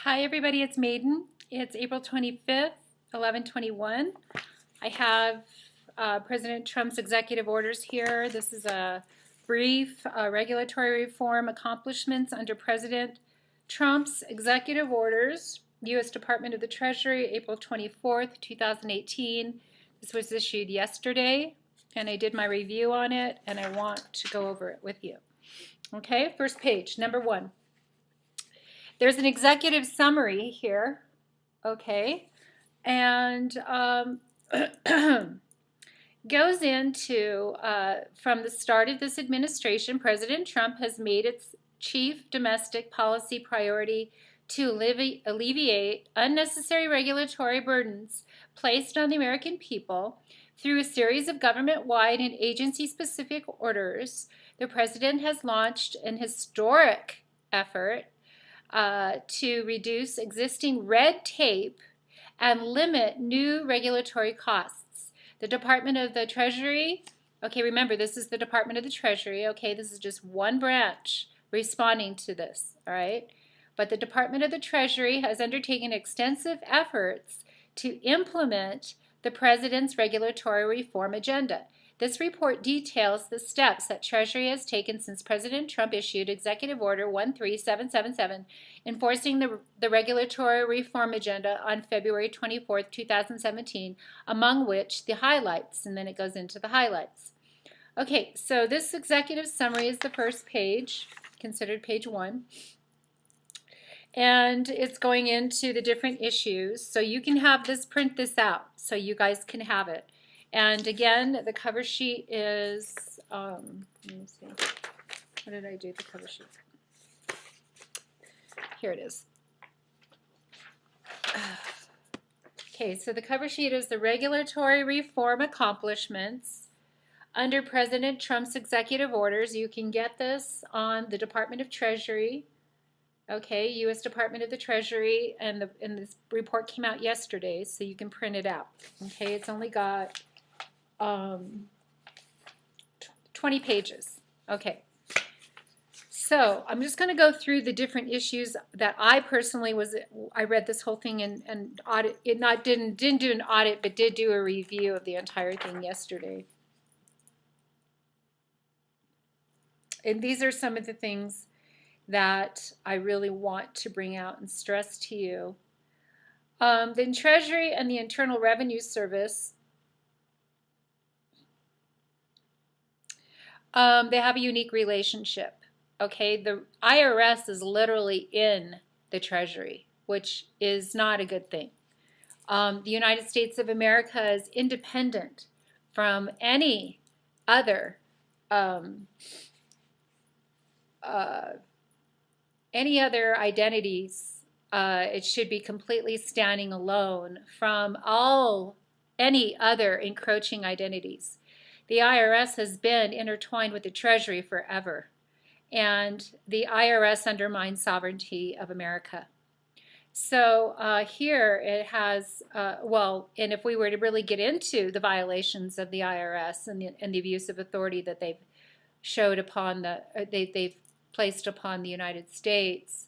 Hi everybody, it's Maiden. It's April 25th, 11/21. I have President Trump's executive orders here. This is a brief regulatory reform accomplishments under President Trump's executive orders, U.S. Department of the Treasury, April 24th, 2018. This was issued yesterday, and I did my review on it, and I want to go over it with you. Okay, first page, number 1. There's an executive summary here, okay, and goes into, from the start of this administration, President Trump has made its chief domestic policy priority to alleviate unnecessary regulatory burdens placed on the American people through a series of government-wide and agency-specific orders. The President has launched an historic effort to reduce existing red tape and limit new regulatory costs. The Department of the Treasury, okay, remember this is the Department of the Treasury, okay, this is just one branch responding to this, all right? But the Department of the Treasury has undertaken extensive efforts to implement the President's regulatory reform agenda. This report details the steps that Treasury has taken since President Trump issued Executive Order 13777, enforcing the regulatory reform agenda on February 24, 2017, among which the highlights, and then it goes into the highlights. Okay, so this executive summary is the first page, considered page 1. And it's going into the different issues. So you can have this, print this out, so you guys can have it. And again, the cover sheet is, let me see, what did I do with the cover sheet? Here it is. Okay, so the cover sheet is the regulatory reform accomplishments under President Trump's executive orders. You can get this on the Department of Treasury, okay, U.S. Department of the Treasury, and this report came out yesterday, so you can print it out. Okay, it's only got 20 pages. Okay, so I'm just going to go through the different issues that I personally I read this whole thing and audit it, didn't do an audit, but did do a review of the entire thing yesterday. And these are some of the things that I really want to bring out and stress to you. The Treasury and the Internal Revenue Service, they have a unique relationship. Okay, the IRS is literally in the Treasury, which is not a good thing. The United States of America is independent from any other identities. It should be completely standing alone from any other encroaching identities. The IRS has been intertwined with the Treasury forever, and the IRS undermines sovereignty of America. So here it has, and if we were to really get into the violations of the IRS and the abuse of authority that they've showed upon they've placed upon the United States,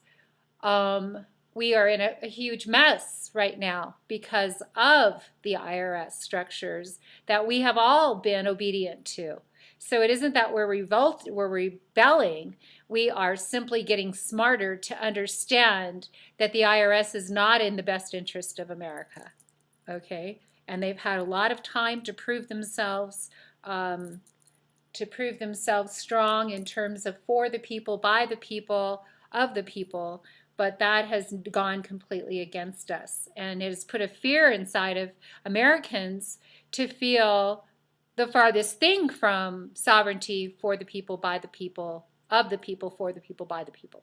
we are in a huge mess right now because of the IRS structures that we have all been obedient to. So it isn't that we're rebelling. We are simply getting smarter to understand that the IRS is not in the best interest of America. Okay? And they've had a lot of time to prove themselves strong in terms of for the people, by the people, of the people, but that has gone completely against us. And it has put a fear inside of Americans to feel the farthest thing from sovereignty for the people, by the people, of the people, for the people, by the people.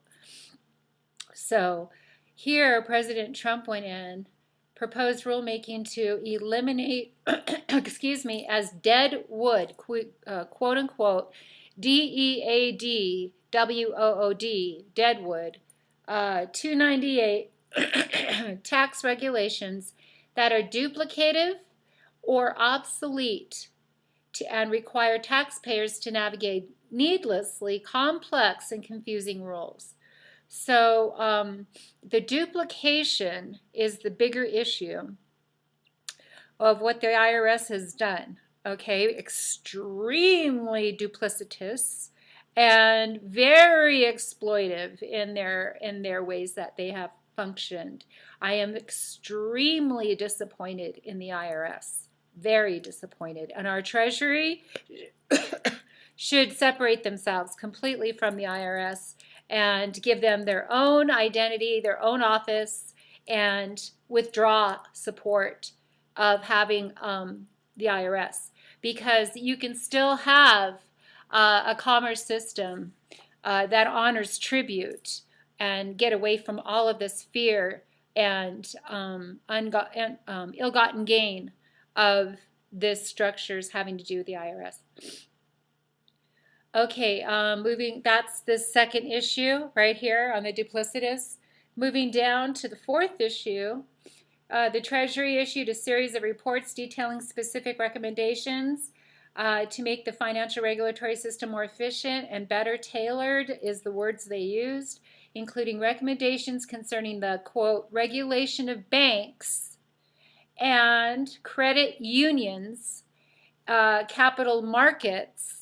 So here President Trump went in, proposed rulemaking to eliminate, excuse me, as dead wood, quote unquote, DEADWOOD, deadwood, 298 tax regulations that are duplicative or obsolete and require taxpayers to navigate needlessly complex and confusing rules. So the duplication is the bigger issue of what the IRS has done. Okay, extremely duplicitous and very exploitive in their ways that they have functioned. I am extremely disappointed in the IRS, very disappointed, and our Treasury should separate themselves completely from the IRS and give them their own identity, their own office, and withdraw support of having the IRS, because you can still have a commerce system that honors tribute and get away from all of this fear and ill-gotten gain of this structures having to do with the IRS. Okay, that's the second issue right here on the duplicitous. Moving down to the fourth issue, the Treasury issued a series of reports detailing specific recommendations to make the financial regulatory system more efficient and better tailored, is the words they used, including recommendations concerning the, quote, regulation of banks and credit unions, capital markets,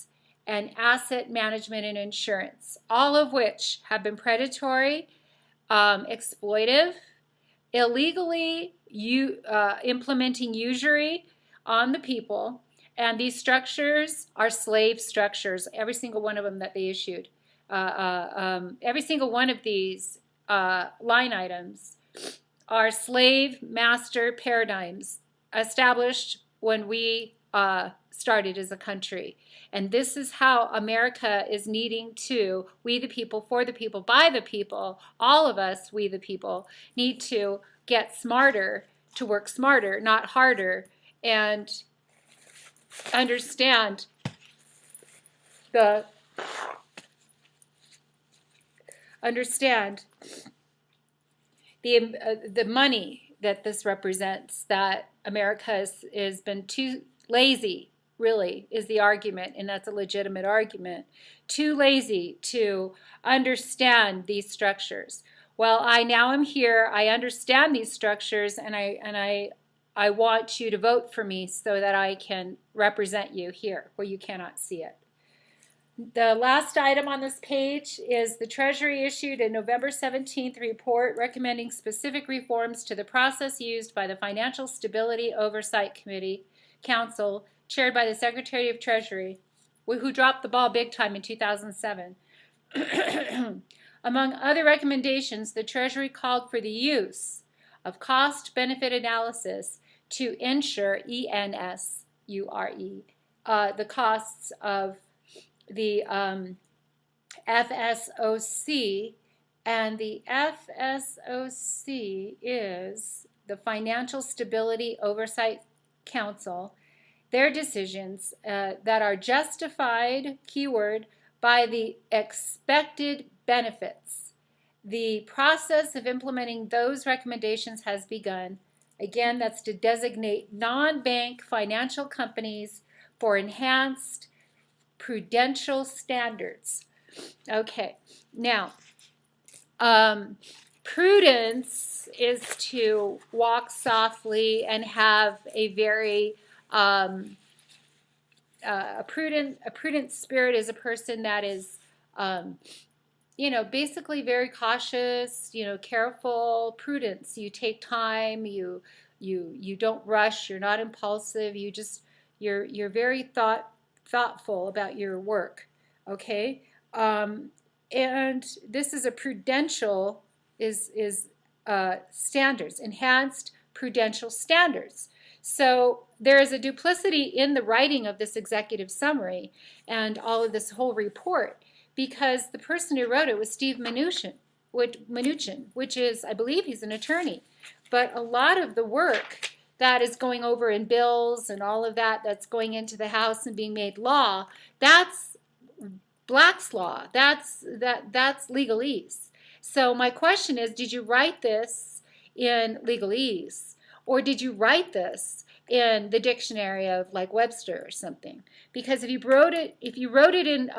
and asset management and insurance, all of which have been predatory, exploitive, illegally implementing usury on the people, and these structures are slave structures, every single one of them that they issued. Every single one of these line items are slave master paradigms established when we started as a country. And this is how America is needing to, we the people, for the people, by the people, all of us, we the people, need to get smarter, to work smarter, not harder, and understand the money that this represents, that America has been too lazy, really, is the argument, and that's a legitimate argument, too lazy to understand these structures. Well, I now am here, I understand these structures, and I want you to vote for me so that I can represent you here where you cannot see it. The last item on this page is the Treasury issued a November 17th report recommending specific reforms to the process used by the Financial Stability Oversight Committee Council, chaired by the Secretary of Treasury, who dropped the ball big time in 2007. Among other recommendations, the Treasury called for the use of cost-benefit analysis to ensure ENSURE, the costs of the FSOC, and the FSOC is the Financial Stability Oversight Council, their decisions that are justified, keyword, by the expected benefits. The process of implementing those recommendations has begun. Again, that's to designate non-bank financial companies for enhanced prudential standards. Okay, now, prudence is to walk softly and have a very a prudent spirit is a person that is basically very cautious, careful. Prudence, you take time, you don't rush, you're not impulsive, you're very thoughtful about your work. Okay, and this is a prudential standards, enhanced prudential standards. So there is a duplicity in the writing of this executive summary and all of this whole report, because the person who wrote it was Steve Mnuchin, which is, I believe he's an attorney. But a lot of the work that is going over in bills and all of that that's going into the House and being made law, that's Black's law. That's legalese. So my question is, did you write this in legalese, or did you write this in the dictionary of like Webster or something? Because if you wrote it in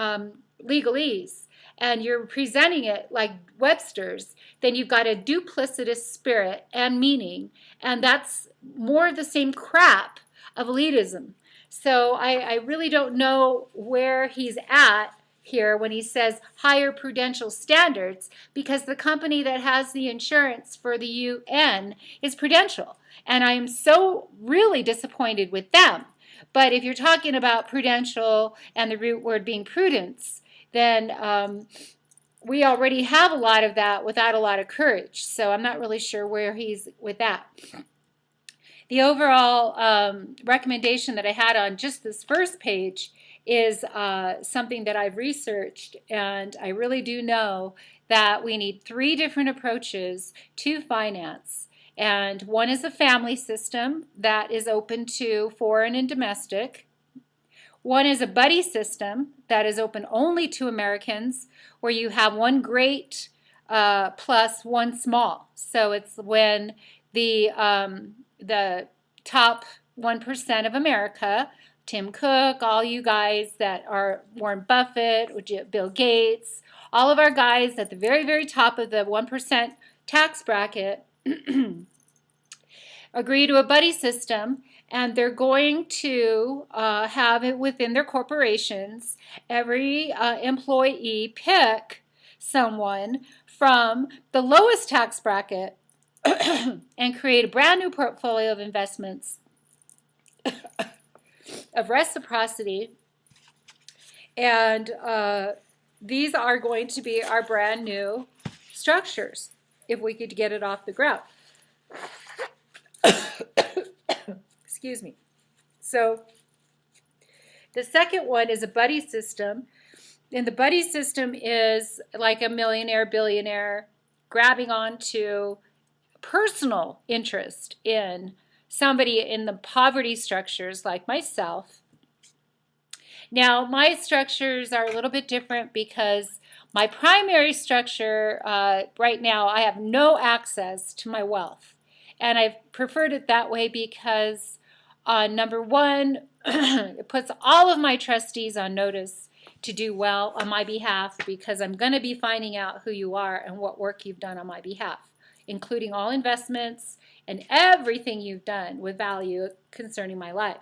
legalese and you're presenting it like Webster's, then you've got a duplicitous spirit and meaning, and that's more of the same crap of elitism. So I really don't know where he's at here when he says higher prudential standards, because the company that has the insurance for the UN is Prudential, and I am so really disappointed with them. But if you're talking about prudential and the root word being prudence, then we already have a lot of that without a lot of courage. So I'm not really sure where he's with that. The overall recommendation that I had on just this first page is something that I've researched, and I really do know that we need 3 different approaches to finance. And one is a family system that is open to foreign and domestic. One is a buddy system that is open only to Americans, where you have one great plus one small. So it's when the top 1% of America, Tim Cook, all you guys that are Warren Buffett, Bill Gates, all of our guys at the very, very top of the 1% tax bracket agree to a buddy system, and they're going to have it within their corporations. Every employee pick someone from the lowest tax bracket and create a brand new portfolio of investments of reciprocity. And these are going to be our brand new structures if we could get it off the ground. Excuse me. So the second one is a buddy system. And the buddy system is like a millionaire, billionaire grabbing onto personal interest in somebody in the poverty structures like myself. Now, my structures are a little bit different because my primary structure, right now, I have no access to my wealth. And I've preferred it that way because, number one, it puts all of my trustees on notice to do well on my behalf, because I'm going to be finding out who you are and what work you've done on my behalf, including all investments and everything you've done with value concerning my life.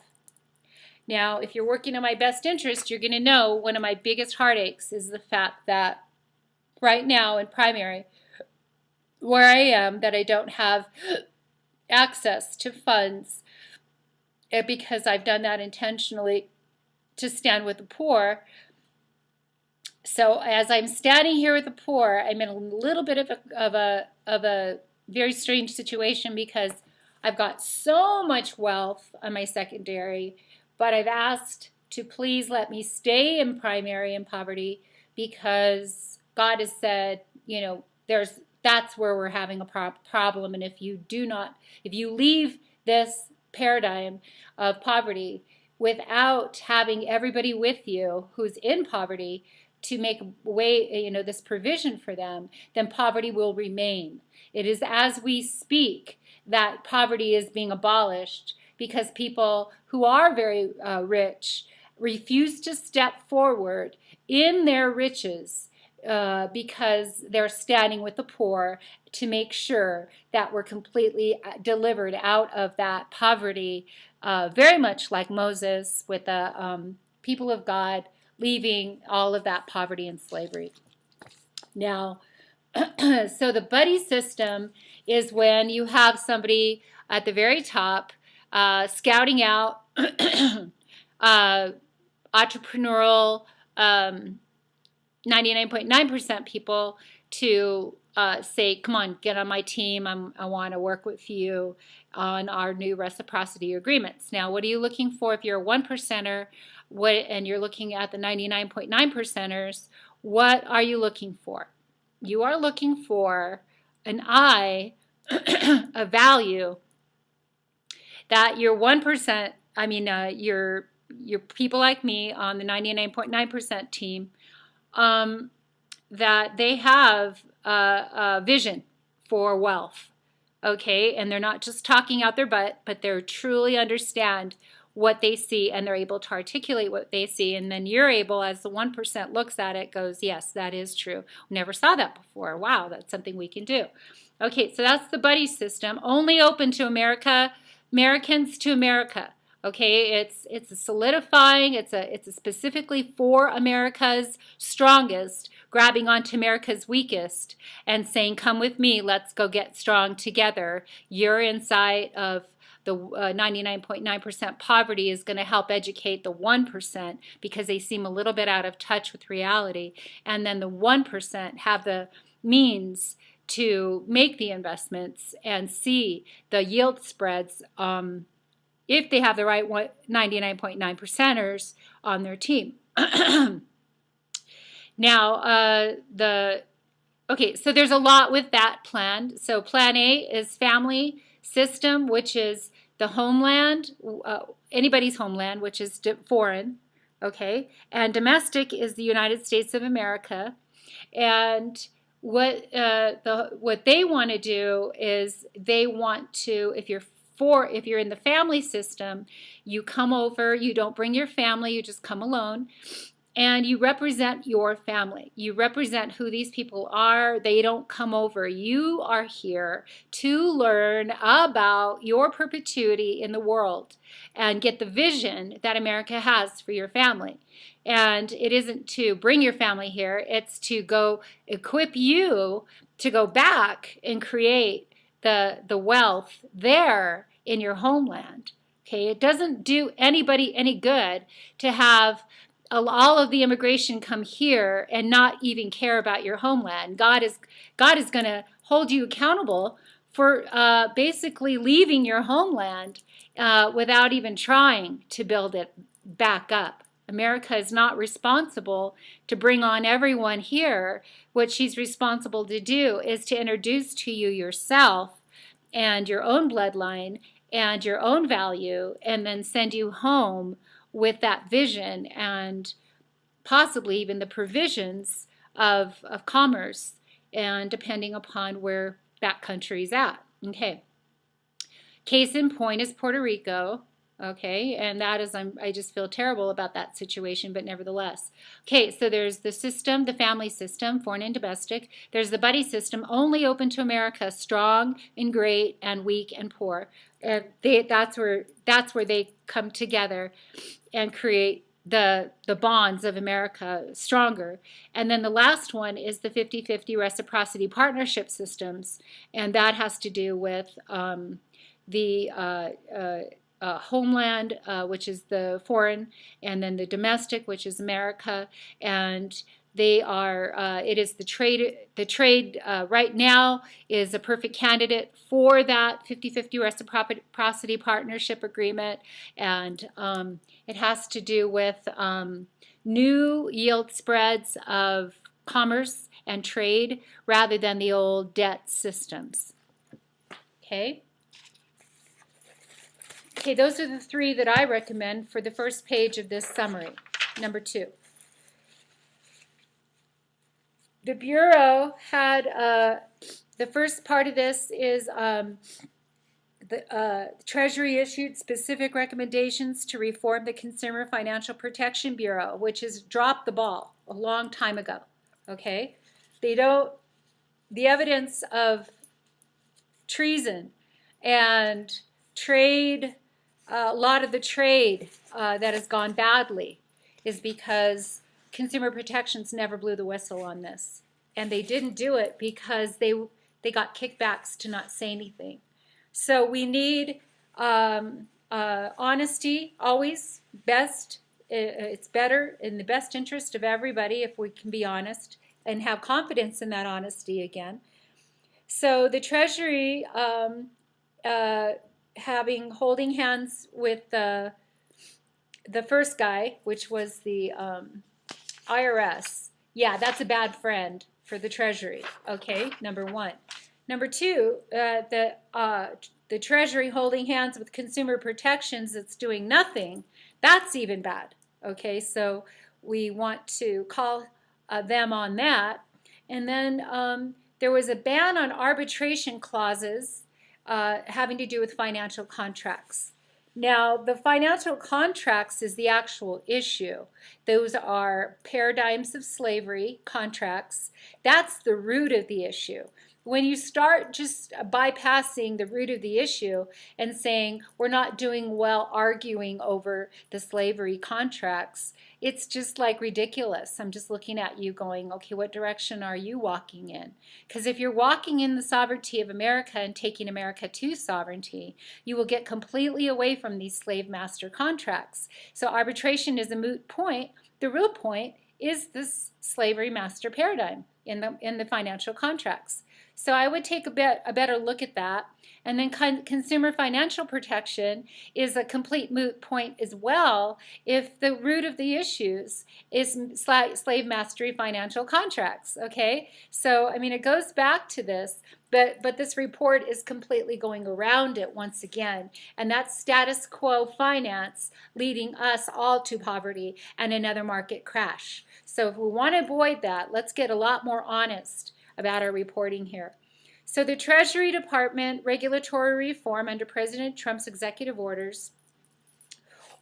Now, if you're working in my best interest, you're going to know one of my biggest heartaches is the fact that right now in primary, where I am, that I don't have access to funds, because I've done that intentionally to stand with the poor. So as I'm standing here with the poor, I'm in a little bit of a very strange situation, because I've got so much wealth on my secondary, but I've asked to please let me stay in primary and poverty, because God has said, you know, that's where we're having a problem. And if you leave this paradigm of poverty without having everybody with you who's in poverty to make way, this provision for them, then poverty will remain. It is as we speak that poverty is being abolished, because people who are very rich refuse to step forward in their riches, because they're standing with the poor to make sure that we're completely delivered out of that poverty, very much like Moses with the people of God leaving all of that poverty and slavery. Now, so the buddy system is when you have somebody at the very top scouting out entrepreneurial 99.9% people to say, come on, get on my team. I want to work with you on our new reciprocity agreements. Now, what are you looking for if you're a 1%er and you're looking at the 99.9%ers? What are you looking for? You are looking for an I, a value that your 1%, your people like me on the 99.9% team, that they have a vision for wealth, okay? And they're not just talking out their butt, but they truly understand what they see, and they're able to articulate what they see, and then you're able, as the 1% looks at it, goes, yes, that is true. Never saw that before. Wow, that's something we can do. Okay, so that's the buddy system, only open to Americans to America. Okay, it's a solidifying, it's a specifically for America's strongest, grabbing onto America's weakest and saying, come with me, let's go get strong together. Your insight of the 99.9% poverty is going to help educate the 1% because they seem a little bit out of touch with reality. And then the 1% have the means to make the investments and see the yield spreads if they have the right 99.9%ers on their team. Now, okay, so there's a lot with that plan. So plan A is family system, which is the homeland, anybody's homeland, which is foreign, okay? And domestic is the United States of America. And what they want to do is they want to, if you're in the family system, you come over, you don't bring your family, you just come alone, and you represent your family. You represent who these people are. They don't come over. You are here to learn about your perpetuity in the world and get the vision that America has for your family. And it isn't to bring your family here. It's to go equip you to go back and create the wealth there in your homeland. Okay, it doesn't do anybody any good to have all of the immigration come here and not even care about your homeland. God is going to hold you accountable for basically leaving your homeland without even trying to build it back up. America is not responsible to bring on everyone here. What she's responsible to do is to introduce to you yourself and your own bloodline and your own value, and then send you home with that vision and possibly even the provisions of commerce, and depending upon where that country's at. Okay. Case in point is Puerto Rico. Okay, and that is, I just feel terrible about that situation, but nevertheless. Okay, so there's the system, the family system, foreign and domestic. There's the buddy system, only open to America, strong and great and weak and poor. And that's where they come together and create the bonds of America stronger. And then the last one is the 50-50 reciprocity partnership systems, and that has to do with the homeland, which is the foreign, and then the domestic, which is America, and they are. It is the trade. The trade right now is a perfect candidate for that 50-50 reciprocity partnership agreement, and it has to do with new yield spreads of commerce and trade rather than the old debt systems. Okay. Okay, those are the three that I recommend for the first page of this summary. Number 2. The Bureau had, the first part of this is the Treasury issued specific recommendations to reform the Consumer Financial Protection Bureau, which has dropped the ball a long time ago, okay? The evidence of treason and trade, a lot of the trade that has gone badly is because Consumer Protections never blew the whistle on this. And they didn't do it because they got kickbacks to not say anything. So we need honesty, always best. It's better in the best interest of everybody if we can be honest and have confidence in that honesty again. So the Treasury holding hands with the first guy, which was the IRS. Yeah, that's a bad friend for the Treasury. Okay, number 1. Number 2, the Treasury holding hands with Consumer Protections that's doing nothing. That's even bad. Okay, so we want to call them on that. And then there was a ban on arbitration clauses having to do with financial contracts. Now, the financial contracts is the actual issue. Those are paradigms of slavery contracts. That's the root of the issue. When you start just bypassing the root of the issue and saying we're not doing well arguing over the slavery contracts, it's just like ridiculous. I'm just looking at you going, okay, what direction are you walking in? Because if you're walking in the sovereignty of America and taking America to sovereignty, you will get completely away from these slave master contracts. So arbitration is a moot point. The real point is this slavery master paradigm in the financial contracts. So I would take a better look at that. And then consumer financial protection is a complete moot point as well if the root of the issues is slave mastery financial contracts, okay? So, I mean, it goes back to this, but this report is completely going around it once again, and that's status quo finance leading us all to poverty and another market crash. So if we want to avoid that, let's get a lot more honest about our reporting here. So the Treasury Department regulatory reform under President Trump's executive orders.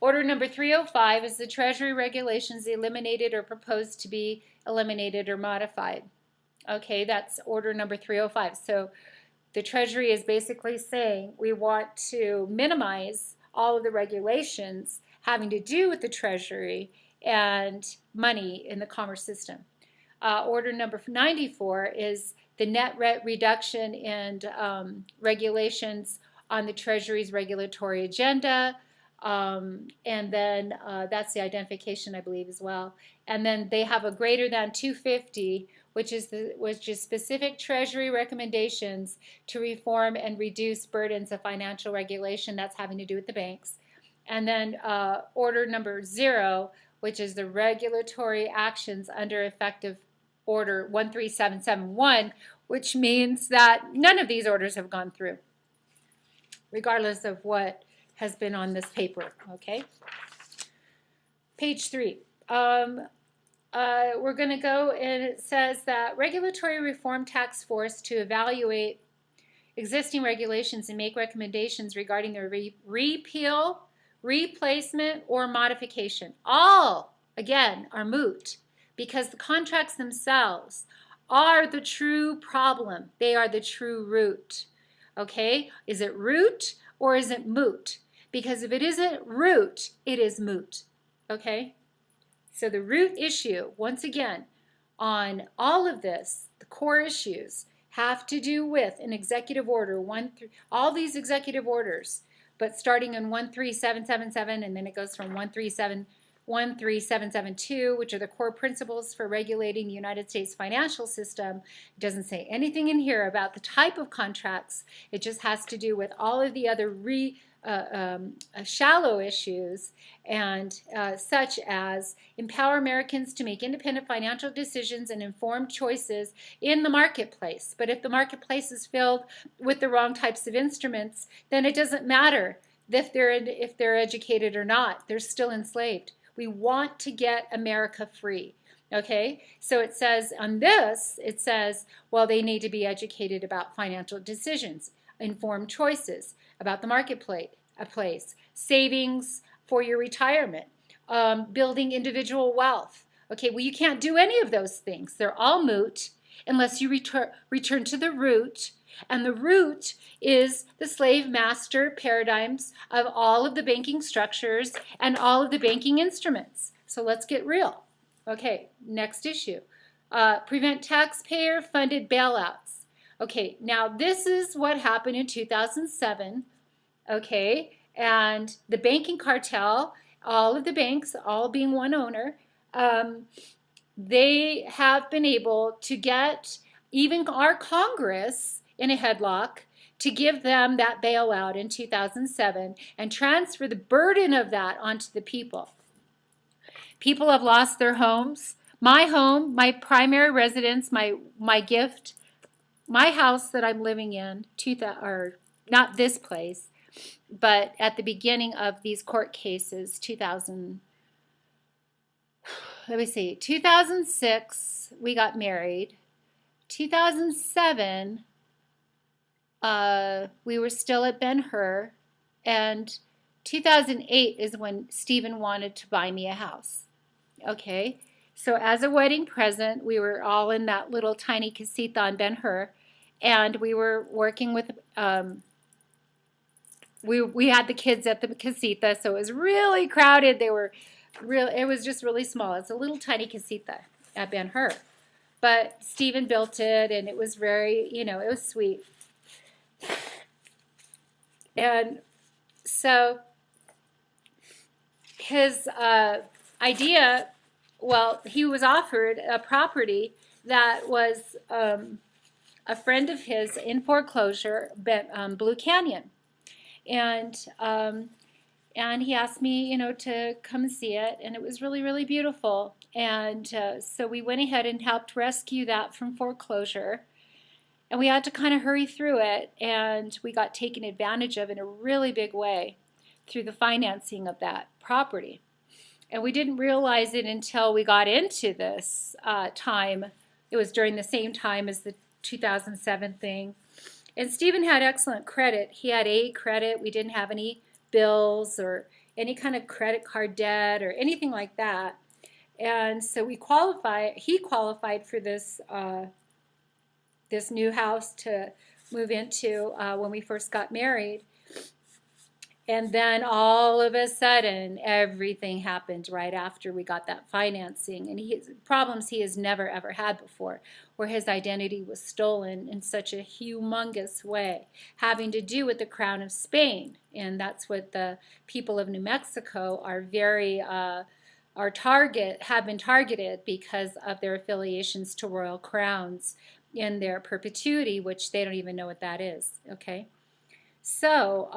Order number 305 is the Treasury regulations eliminated or proposed to be eliminated or modified. Okay, that's order number 305. So the Treasury is basically saying we want to minimize all of the regulations having to do with the Treasury and money in the commerce system. Order number 94 is the net reduction in regulations on the Treasury's regulatory agenda. And then that's the identification, I believe, as well. And then they have a greater than 250, which is specific Treasury recommendations to reform and reduce burdens of financial regulation. That's having to do with the banks. And then order number 0, which is the regulatory actions under effective order 13771, which means that none of these orders have gone through, regardless of what has been on this paper, okay? Page 3. We're going to go, and it says that regulatory reform task force to evaluate existing regulations and make recommendations regarding their repeal, replacement, or modification. All, again, are moot because the contracts themselves are the true problem. They are the true root. Okay? Is it root or is it moot? Because if it isn't root, it is moot. Okay? So the root issue, once again, on all of this, the core issues have to do with an executive order, all these executive orders, but starting in 13777, and then it goes from 13772, which are the core principles for regulating the United States financial system. It doesn't say anything in here about the type of contracts. It just has to do with all of the other shallow issues, and such as empower Americans to make independent financial decisions and informed choices in the marketplace. But if the marketplace is filled with the wrong types of instruments, then it doesn't matter if they're educated or not. They're still enslaved. We want to get America free. Okay, so it says on this, it says, well, they need to be educated about financial decisions, informed choices about the marketplace, savings for your retirement, building individual wealth. Okay, well, you can't do any of those things. They're all moot unless you return to the root, and the root is the slave master paradigms of all of the banking structures and all of the banking instruments. So let's get real. Okay, next issue. Prevent taxpayer-funded bailouts. Okay, now this is what happened in 2007, okay, and the banking cartel, all of the banks, all being one owner, they have been able to get even our Congress in a headlock to give them that bailout in 2007 and transfer the burden of that onto the people. People have lost their homes. My home, my primary residence, my gift, my house that I'm living in, or not this place, but at the beginning of these court cases, 2006, we got married. 2007, we were still at Ben-Hur, and 2008 is when Stephen wanted to buy me a house. Okay, so as a wedding present, we were all in that little tiny casita on Ben-Hur, and we were working with, we had the kids at the casita, so it was really crowded. They were it was just really small. It's a little tiny casita at Ben-Hur. But Stephen built it, and it was very, it was sweet. And so his idea, well, he was offered a property that was a friend of his in foreclosure, Blue Canyon. And he asked me, to come see it, and it was really, really beautiful. And so we went ahead and helped rescue that from foreclosure. And we had to kind of hurry through it, and we got taken advantage of in a really big way through the financing of that property. And we didn't realize it until we got into this time. It was during the same time as the 2007 thing. And Stephen had excellent credit. He had A credit. We didn't have any bills or any kind of credit card debt or anything like that. And so he qualified for this this new house to move into when we first got married. And then all of a sudden, everything happened right after we got that financing. And problems he has never, ever had before, where his identity was stolen in such a humongous way, having to do with the Crown of Spain. And that's what the people of New Mexico are very, have been targeted because of their affiliations to royal crowns in their perpetuity, which they don't even know what that is, okay? So,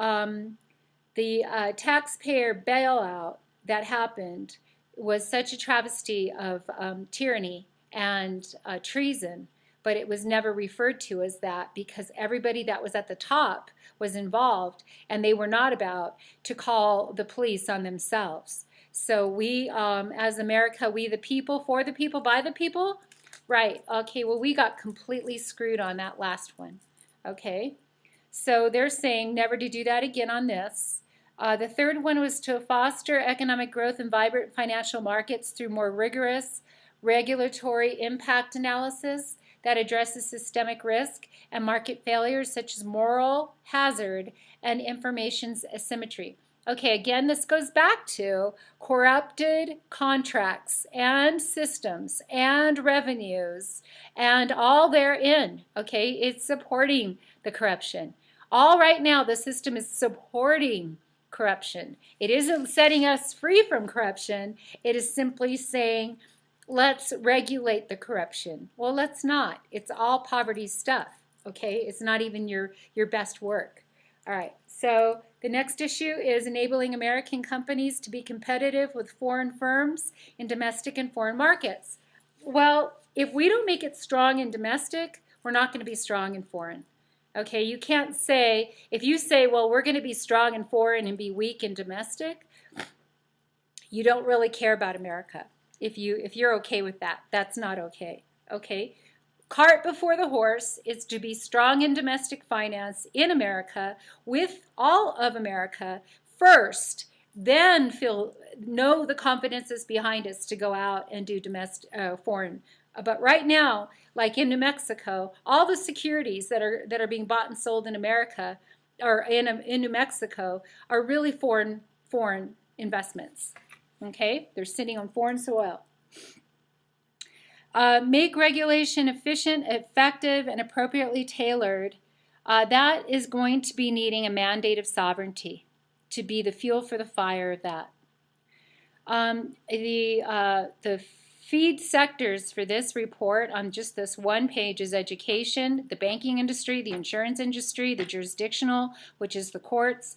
the taxpayer bailout that happened was such a travesty of tyranny and treason, but it was never referred to as that because everybody that was at the top was involved, and they were not about to call the police on themselves. So we, as America, we the people, for the people, by the people, right, okay, well, we got completely screwed on that last one, okay? So they're saying never to do that again on this. The third one was to foster economic growth and vibrant financial markets through more rigorous regulatory impact analysis that addresses systemic risk and market failures such as moral hazard and information's asymmetry. Okay, again, this goes back to corrupted contracts and systems and revenues and all therein, okay? It's supporting the corruption. All right now, the system is supporting corruption. It isn't setting us free from corruption. It is simply saying, let's regulate the corruption. Well, let's not. It's all poverty stuff, okay? It's not even your best work. All right, so the next issue is enabling American companies to be competitive with foreign firms in domestic and foreign markets. Well, if we don't make it strong in domestic, we're not going to be strong in foreign. Okay, you can't say, if you say, well, we're going to be strong in foreign and be weak in domestic, you don't really care about America. If you're okay with that, that's not okay. Okay, cart before the horse is to be strong in domestic finance in America with all of America first, then know the confidence is behind us to go out and do foreign. But right now, like in New Mexico, all the securities that are being bought and sold in America or in New Mexico are really foreign investments. Okay, they're sitting on foreign soil. Make regulation efficient, effective, and appropriately tailored. That is going to be needing a mandate of sovereignty to be the fuel for the fire of that. The feed sectors for this report on just this one page is education, the banking industry, the insurance industry, the jurisdictional, which is the courts,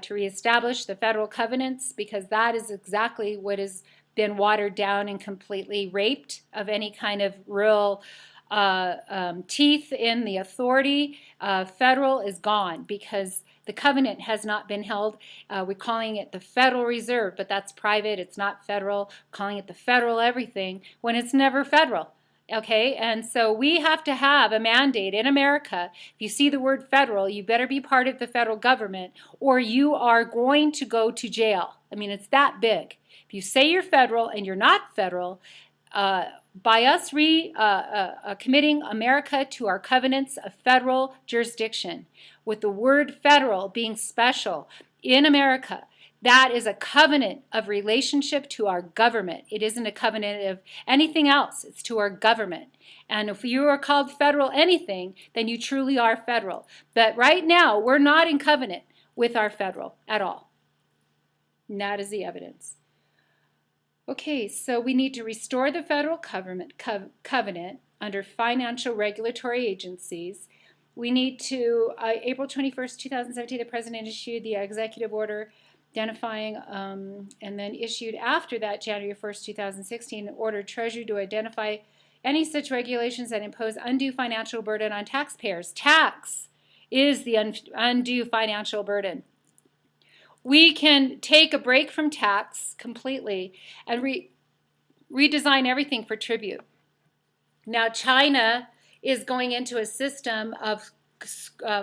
to reestablish the federal covenants, because that is exactly what has been watered down and completely raped of any kind of real teeth in the authority. Federal is gone because the covenant has not been held. We're calling it the Federal Reserve, but that's private. It's not federal. We're calling it the federal everything when it's never federal. Okay, and so we have to have a mandate in America. If you see the word federal, you better be part of the federal government or you are going to go to jail. I mean, it's that big. If you say you're federal and you're not federal, by us committing America to our covenants of federal jurisdiction, with the word federal being special in America, that is a covenant of relationship to our government. It isn't a covenant of anything else. It's to our government. And if you are called federal anything, then you truly are federal. But right now, we're not in covenant with our federal at all. And that is the evidence. Okay, so we need to restore the federal covenant under financial regulatory agencies. We need to, April 21st, 2017, the President issued the executive order identifying, and then issued after that, January 1st, 2016, ordered Treasury to identify any such regulations that impose undue financial burden on taxpayers. Tax is the undue financial burden. We can take a break from tax completely and redesign everything for tribute. Now, China is going into a system of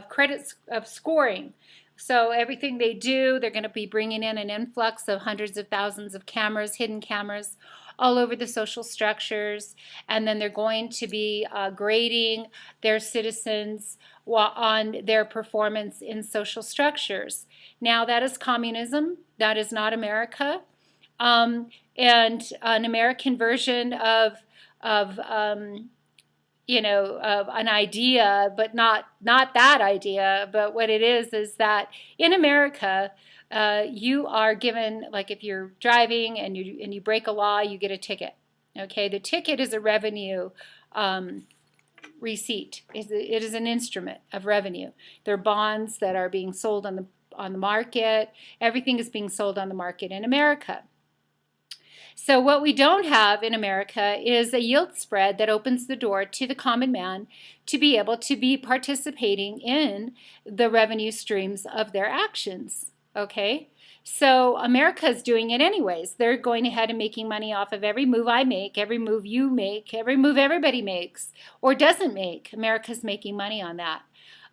credit of scoring. So everything they do, they're going to be bringing in an influx of hundreds of thousands of cameras, hidden cameras, all over the social structures, and then they're going to be grading their citizens on their performance in social structures. Now, that is communism. That is not America. And an American version of an idea, but not that idea. But what it is that in America, you are given, like if you're driving and you break a law, you get a ticket. Okay, the ticket is a revenue receipt. It is an instrument of revenue. They're bonds that are being sold on the market. Everything is being sold on the market in America. So what we don't have in America is a yield spread that opens the door to the common man to be able to be participating in the revenue streams of their actions. Okay? So America is doing it anyways. They're going ahead and making money off of every move I make, every move you make, every move everybody makes or doesn't make. America's making money on that.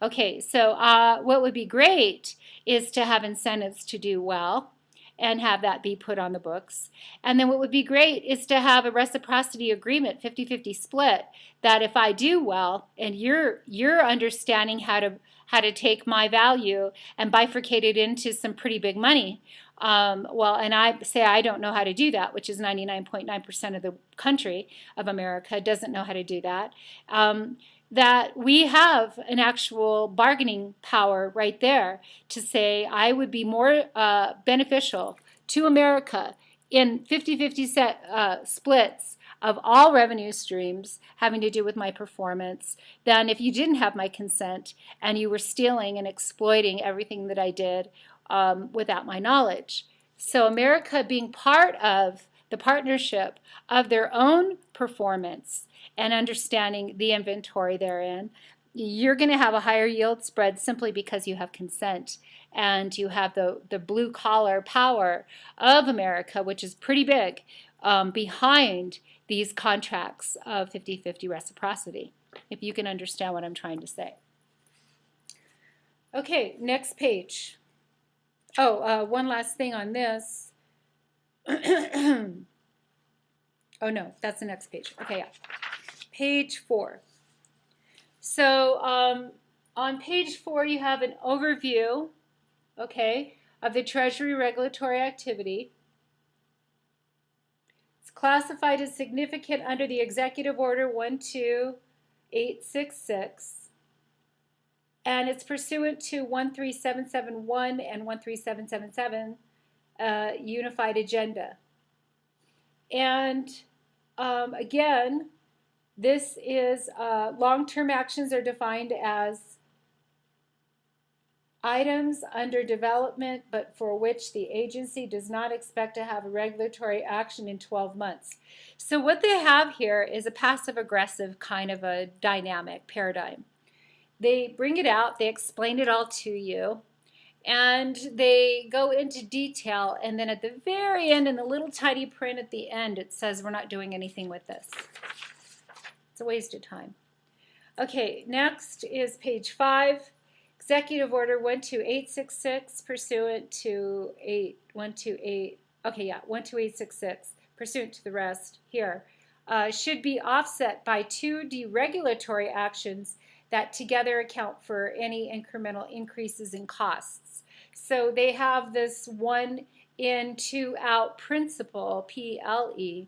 Okay, so what would be great is to have incentives to do well and have that be put on the books. And then what would be great is to have a reciprocity agreement, 50-50 split, that if I do well and you're understanding how to take my value and bifurcate it into some pretty big money, and I say I don't know how to do that, which is 99.9% of the country of America doesn't know how to do that, that we have an actual bargaining power right there to say I would be more beneficial to America in 50-50 splits of all revenue streams having to do with my performance than if you didn't have my consent and you were stealing and exploiting everything that I did without my knowledge. So America being part of the partnership of their own performance and understanding the inventory therein, you're going to have a higher yield spread simply because you have consent and you have the blue collar power of America, which is pretty big, behind these contracts of 50-50 reciprocity, if you can understand what I'm trying to say. Okay, next page. Oh, one last thing on this. Oh no, that's the next page. Okay, yeah. Page 4. So on page 4 you have an overview, okay, of the Treasury regulatory activity. It's classified as significant under the Executive Order 12866, and it's pursuant to 13771 and 13777 Unified Agenda. And again, this is long-term actions are defined as items under development but for which the agency does not expect to have a regulatory action in 12 months. So what they have here is a passive-aggressive kind of a dynamic paradigm. They bring it out, they explain it all to you, and they go into detail, and then at the very end, in the little tiny print at the end, it says we're not doing anything with this. It's a waste of time. Okay, next is page 5. Executive Order 12866 pursuant to 12866 pursuant to the rest here should be offset by 2 deregulatory actions that together account for any incremental increases in costs. So they have this 1 in, 2 out principle, PLE,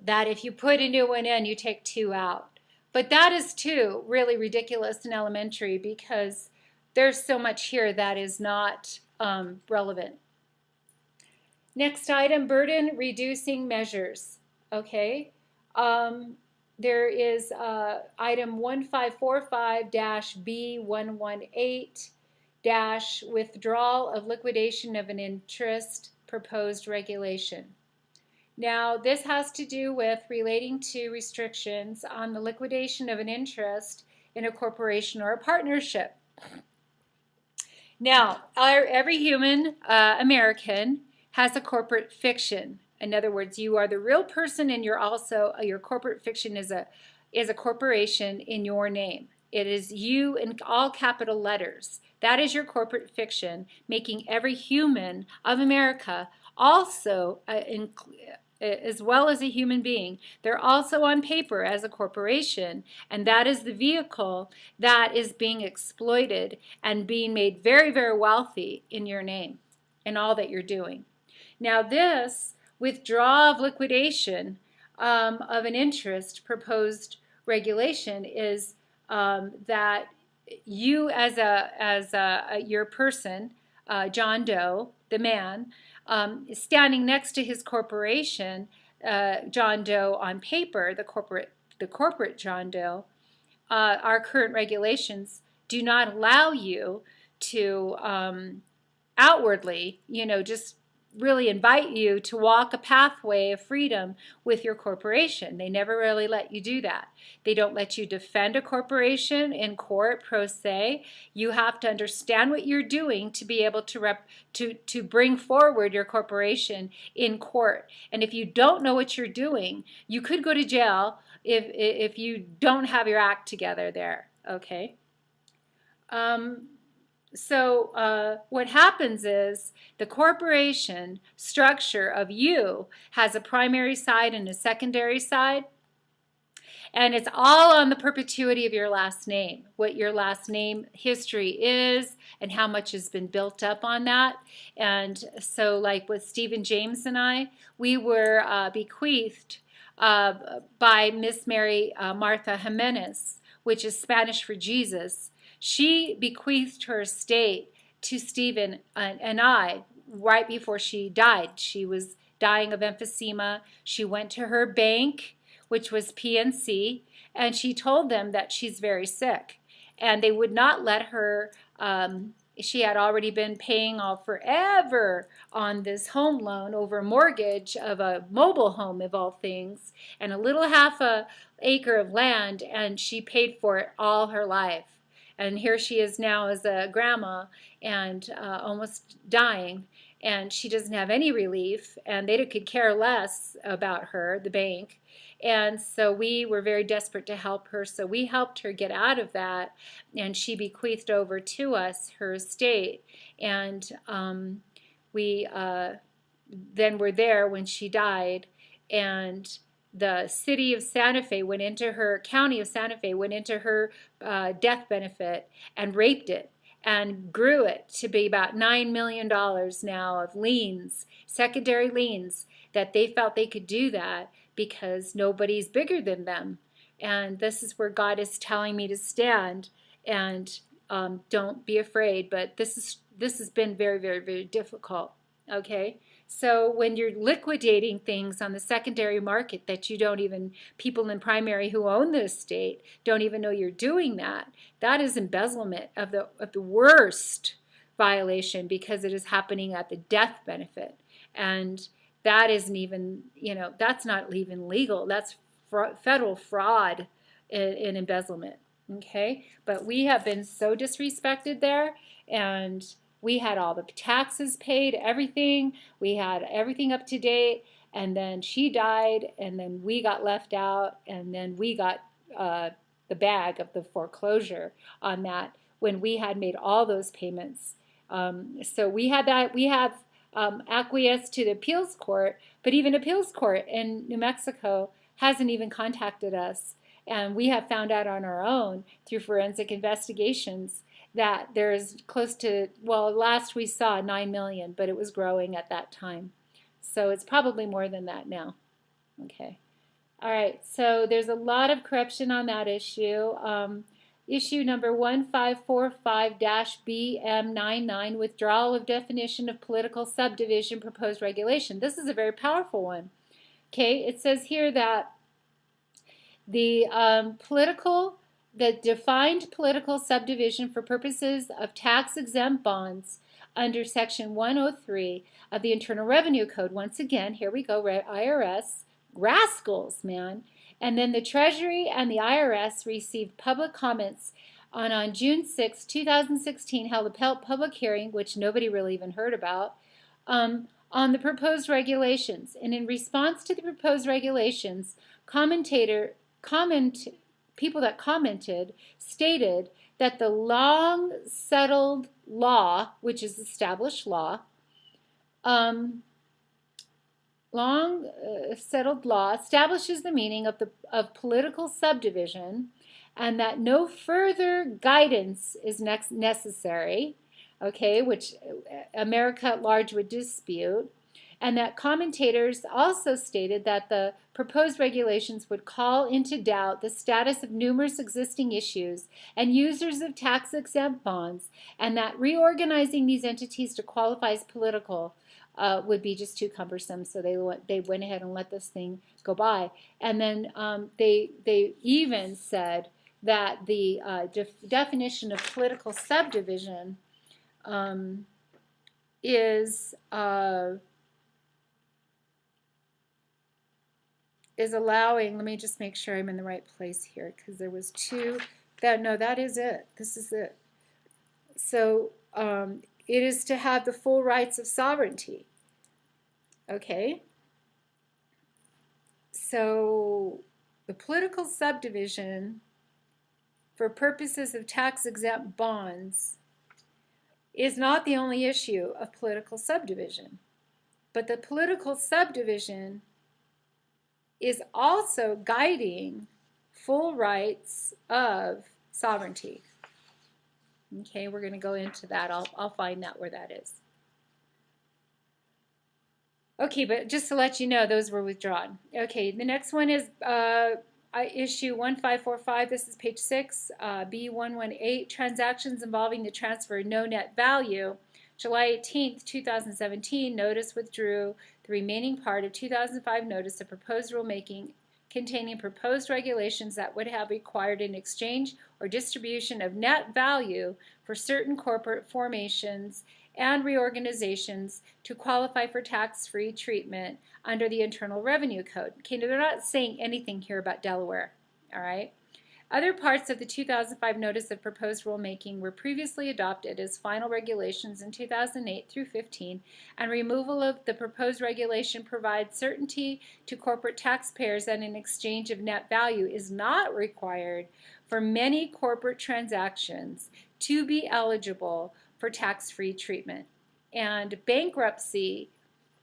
that if you put a new one in, you take 2 out. But that is too really ridiculous in elementary because there's so much here that is not relevant. Next item, burden reducing measures. Okay, there is item 1545-B118- withdrawal of liquidation of an interest proposed regulation. Now, this has to do with relating to restrictions on the liquidation of an interest in a corporation or a partnership. Now, every human American has a corporate fiction. In other words, you are the real person, and you're also your corporate fiction is a corporation in your name. It is you in all capital letters. That is your corporate fiction, making every human of America also as well as a human being. They're also on paper as a corporation, and that is the vehicle that is being exploited and being made very, very wealthy in your name and all that you're doing. Now, this withdrawal of liquidation of an interest proposed regulation is that you as your person, John Doe, the man, is standing next to his corporation, John Doe on paper, the corporate John Doe. Our current regulations do not allow you to outwardly, just really invite you to walk a pathway of freedom with your corporation. They never really let you do that. They don't let you defend a corporation in court pro se. You have to understand what you're doing to be able to bring forward your corporation in court. And if you don't know what you're doing, you could go to jail if you don't have your act together there. Okay. So what happens is the corporation structure of you has a primary side and a secondary side, and it's all on the perpetuity of your last name, what your last name history is and how much has been built up on that. And so like with Stephen James and I, we were bequeathed by Miss Mary Martha Jimenez, which is Spanish for Jesus. She bequeathed her estate to Stephen and I right before she died. She was dying of emphysema. She went to her bank, which was PNC, and she told them that she's very sick. And they would not let her, she had already been paying off forever on this home loan over a mortgage of a mobile home of all things, and a little half a acre of land, and she paid for it all her life. And here she is now as a grandma and almost dying, and she doesn't have any relief, and they could care less about her, the bank. And so we were very desperate to help her, so we helped her get out of that, and she bequeathed over to us her estate. And we then were there when she died, and the city of Santa Fe went into her, county of Santa Fe went into her death benefit and raped it and grew it to be about $9 million now of liens, secondary liens, that they felt they could do that because nobody's bigger than them. And this is where God is telling me to stand, and don't be afraid. But this has been very, very, very difficult. Okay. So when you're liquidating things on the secondary market that you don't even, people in primary who own the estate don't even know you're doing that, that is embezzlement of the worst violation, because it is happening at the death benefit. And that isn't even, that's not even legal. That's federal fraud in embezzlement. Okay? But we have been so disrespected there, and we had all the taxes paid, everything. We had everything up to date, and then she died, and then we got left out, and then we got the bag of the foreclosure on that when we had made all those payments. So we had that. We have acquiesced to the appeals court, but even appeals court in New Mexico hasn't even contacted us. And we have found out on our own through forensic investigations that there's close to, well, last we saw 9 million, but it was growing at that time. So it's probably more than that now. Okay. All right. So there's a lot of corruption on that issue. Issue number 1545-BM99, withdrawal of definition of political subdivision proposed regulation. This is a very powerful one. Okay. It says here that the defined political subdivision for purposes of tax-exempt bonds under Section 103 of the Internal Revenue Code. Once again, here we go, IRS, rascals, man. And then the Treasury and the IRS received public comments on June 6, 2016, held a public hearing, which nobody really even heard about, on the proposed regulations. And in response to the proposed regulations, people that commented stated that the long settled law, which is established law, establishes the meaning of political subdivision, and that no further guidance is necessary, okay, which America at large would dispute. And that commentators also stated that the proposed regulations would call into doubt the status of numerous existing issues and users of tax-exempt bonds, and that reorganizing these entities to qualify as political would be just too cumbersome, so they went ahead and let this thing go by. And then they even said that the definition of political subdivision is allowing, let me just make sure I'm in the right place here, because there was two, that is it. This is it. So it is to have the full rights of sovereignty. Okay? So the political subdivision for purposes of tax-exempt bonds is not the only issue of political subdivision, but the political subdivision is also guiding full rights of sovereignty. Okay, we're going to go into that. I'll find out where that is. Okay, but just to let you know, those were withdrawn. Okay, the next one is issue 1545. This is page 6, B118, transactions involving the transfer of no net value. July 18th, 2017, notice withdrew the remaining part of 2005 notice of proposed rulemaking containing proposed regulations that would have required an exchange or distribution of net value for certain corporate formations and reorganizations to qualify for tax-free treatment under the Internal Revenue Code. Okay, now they're not saying anything here about Delaware, all right? Other parts of the 2005 Notice of Proposed Rulemaking were previously adopted as final regulations in 2008 through 15, and removal of the proposed regulation provides certainty to corporate taxpayers that an exchange of net value is not required for many corporate transactions to be eligible for tax-free treatment. And bankruptcy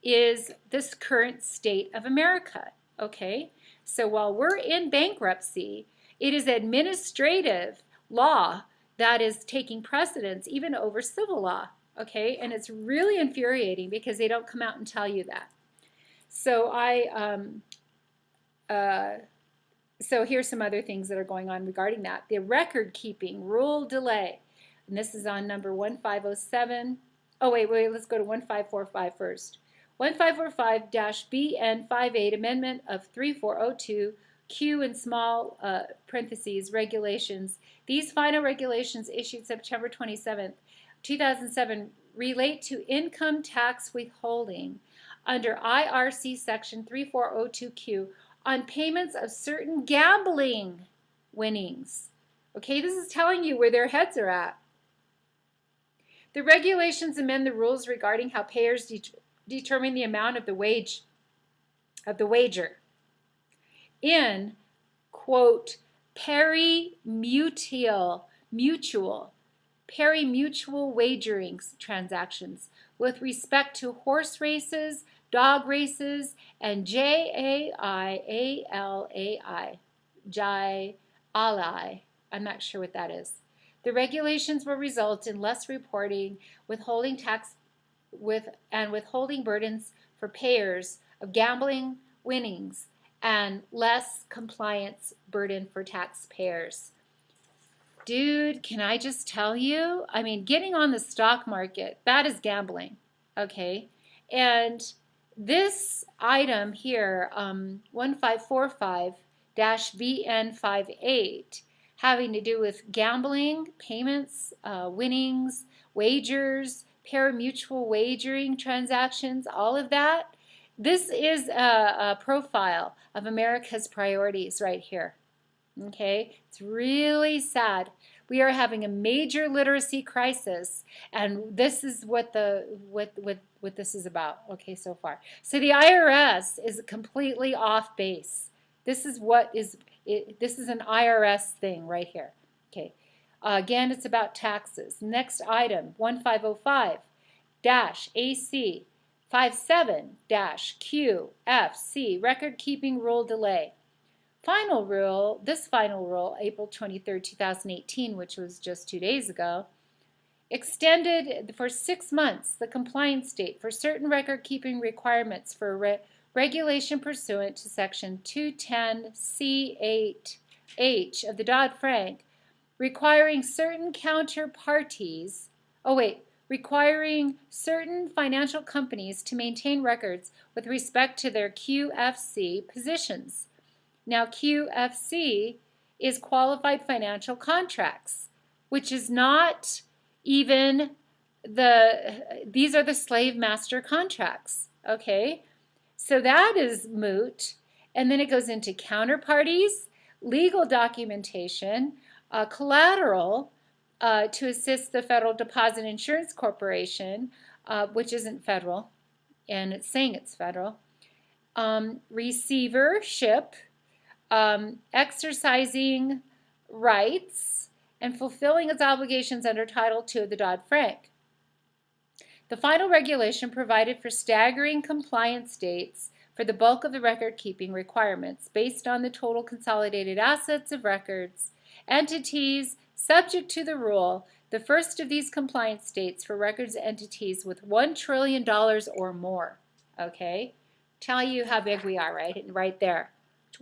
is this current state of America, okay? So while we're in bankruptcy, it is administrative law that is taking precedence even over civil law, okay? And it's really infuriating because they don't come out and tell you that. So so here's some other things that are going on regarding that. The record-keeping rule delay, and this is on number 1507. Oh, wait, let's go to 1545 first. 1545-BN58, amendment of 3402, Q in small parentheses, regulations. These final regulations issued September 27th, 2007 relate to income tax withholding under IRC section 3402Q on payments of certain gambling winnings. Okay, this is telling you where their heads are at. The regulations amend the rules regarding how payers determine the amount of the wage of the wager in, quote, pari-mutual wagering transactions with respect to horse races, dog races, and JAIALAI, I'm not sure what that is. The regulations will result in less reporting, withholding burdens for payers of gambling winnings, and less compliance burden for taxpayers. Dude, can I just tell you? I mean, getting on the stock market, that is gambling, okay? And this item here, 1545-VN58, having to do with gambling, payments, winnings, wagers, pari-mutuel wagering transactions, all of that. This is a profile of America's priorities right here. Okay, it's really sad. We are having a major literacy crisis, and this is what this is about. Okay, so far. So the IRS is completely off base. This is this is an IRS thing right here. Okay, again, it's about taxes. Next item, 1505-AC 57-QFC, record keeping rule delay. This final rule, April 23, 2018, which was just 2 days ago, extended for 6 months the compliance date for certain record-keeping requirements for regulation pursuant to Section 210C8H of the Dodd-Frank, requiring certain financial companies to maintain records with respect to their QFC positions. Now, QFC is qualified financial contracts, which is not even these are the slave master contracts, okay? So that is moot. And then it goes into counterparties, legal documentation, collateral to assist the Federal Deposit Insurance Corporation, which isn't federal, and it's saying it's federal, receivership, exercising rights, and fulfilling its obligations under Title II of the Dodd-Frank. The final regulation provided for staggering compliance dates for the bulk of the record-keeping requirements based on the total consolidated assets of records entities subject to the rule. The first of these compliance dates for records entities with $1 trillion or more. Okay, tell you how big we are, right there.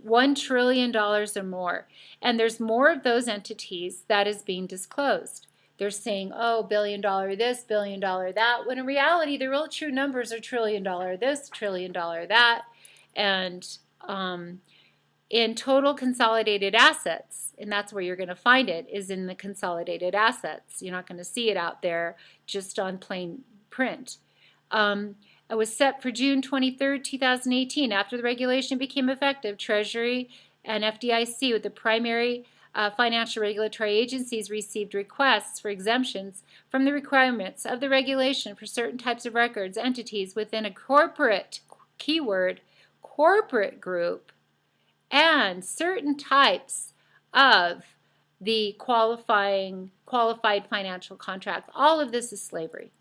$1 trillion or more. And there's more of those entities that is being disclosed. They're saying, oh, $1 billion this, $1 billion that, when in reality, the real true numbers are $1 trillion this, $1 trillion that. And in total consolidated assets, and that's where you're going to find it, is in the consolidated assets. You're not going to see it out there just on plain print. It was set for June 23, 2018. After the regulation became effective, Treasury and FDIC, with the primary financial regulatory agencies, received requests for exemptions from the requirements of the regulation for certain types of records entities within a corporate, keyword, corporate group, and certain types of the qualified financial contract. All of this is slavery.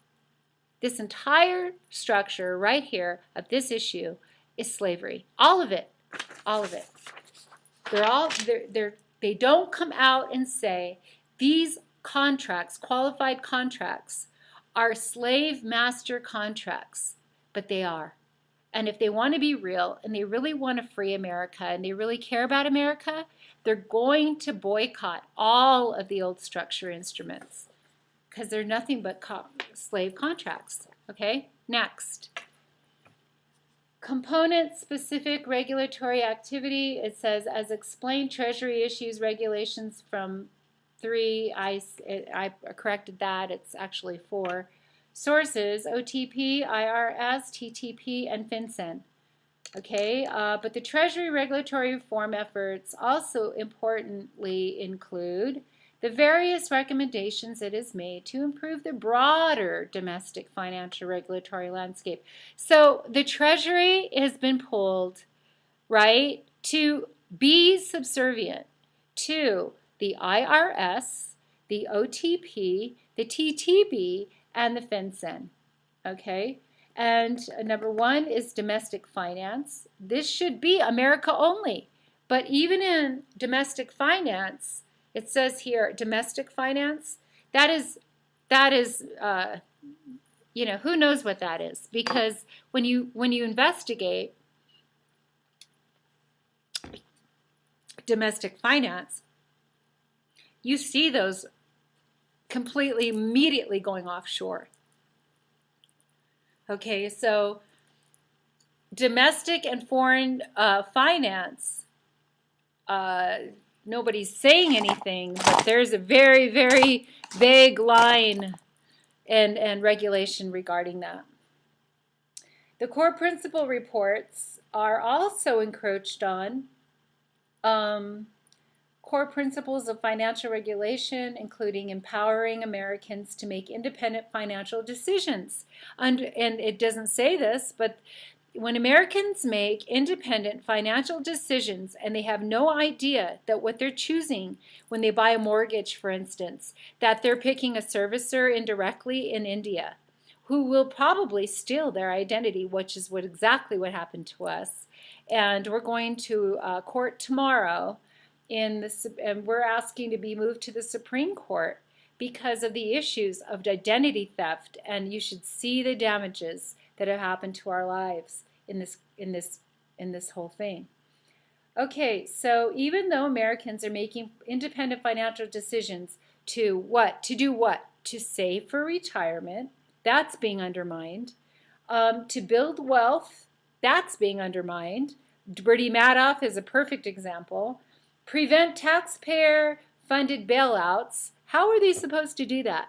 This entire structure right here of this issue is slavery. All of it. All of it. They don't come out and say these contracts, qualified contracts, are slave master contracts, but they are. And if they want to be real and they really want to free America and they really care about America, they're going to boycott all of the old structure instruments because they're nothing but slave contracts. Okay, next. Component-specific regulatory activity. It says, as explained, Treasury issues regulations from 3. I corrected that. It's actually 4. Sources, OTP, IRS, TTP, and FinCEN. Okay, but the Treasury regulatory reform efforts also importantly include the various recommendations it has made to improve the broader domestic financial regulatory landscape. So the Treasury has been pulled right, to be subservient to the IRS, the OTP, the TTB, and the FinCEN. Okay? And number one is domestic finance. This should be America only. But even in domestic finance, it says here domestic finance. That is, who knows what that is? Because when you investigate domestic finance, you see those completely immediately going offshore. Okay, so domestic and foreign finance, nobody's saying anything, but there's a very, very vague line and regulation regarding that. The core principle reports are also encroached on. Core principles of financial regulation, including empowering Americans to make independent financial decisions. And it doesn't say this, but when Americans make independent financial decisions and they have no idea that what they're choosing when they buy a mortgage, for instance, that they're picking a servicer indirectly in India who will probably steal their identity, which is exactly what happened to us. And we're going to court tomorrow, and we're asking to be moved to the Supreme Court because of the issues of identity theft, and you should see the damages that have happened to our lives in this whole thing. Okay, so even though Americans are making independent financial decisions to do what? To save for retirement, that's being undermined. To build wealth, that's being undermined. Bernie Madoff is a perfect example. Prevent taxpayer-funded bailouts. How are they supposed to do that?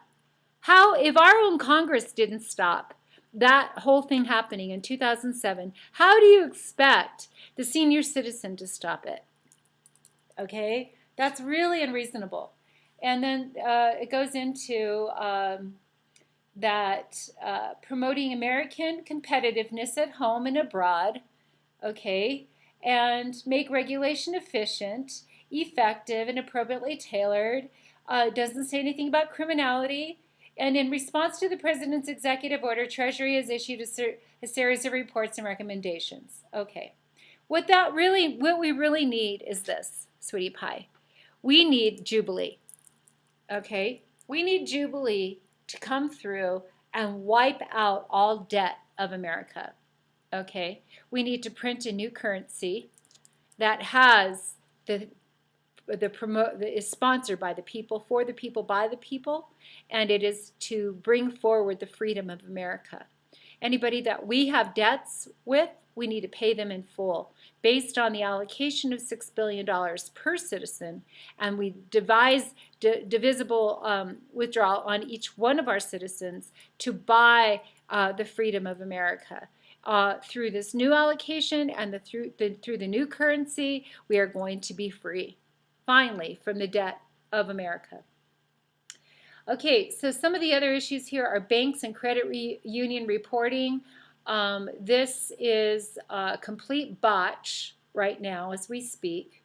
How, if our own Congress didn't stop that whole thing happening in 2007, how do you expect the senior citizen to stop it? Okay, that's really unreasonable. And then it goes into promoting American competitiveness at home and abroad, okay, and make regulation efficient, effective, and appropriately tailored. Doesn't say anything about criminality. And in response to the President's executive order, Treasury has issued a series of reports and recommendations. Okay. What we really need is this, sweetie pie. We need Jubilee. Okay? We need Jubilee to come through and wipe out all debt of America. Okay? We need to print a new currency that has is sponsored by the people, for the people, by the people, and it is to bring forward the freedom of America. Anybody that we have debts with, we need to pay them in full based on the allocation of $6 billion per citizen, and we devise divisible withdrawal on each one of our citizens to buy the freedom of America. Through this new allocation and through the new currency, we are going to be free, finally, from the debt of America. Okay, so some of the other issues here are banks and credit union reporting. This is a complete botch right now as we speak,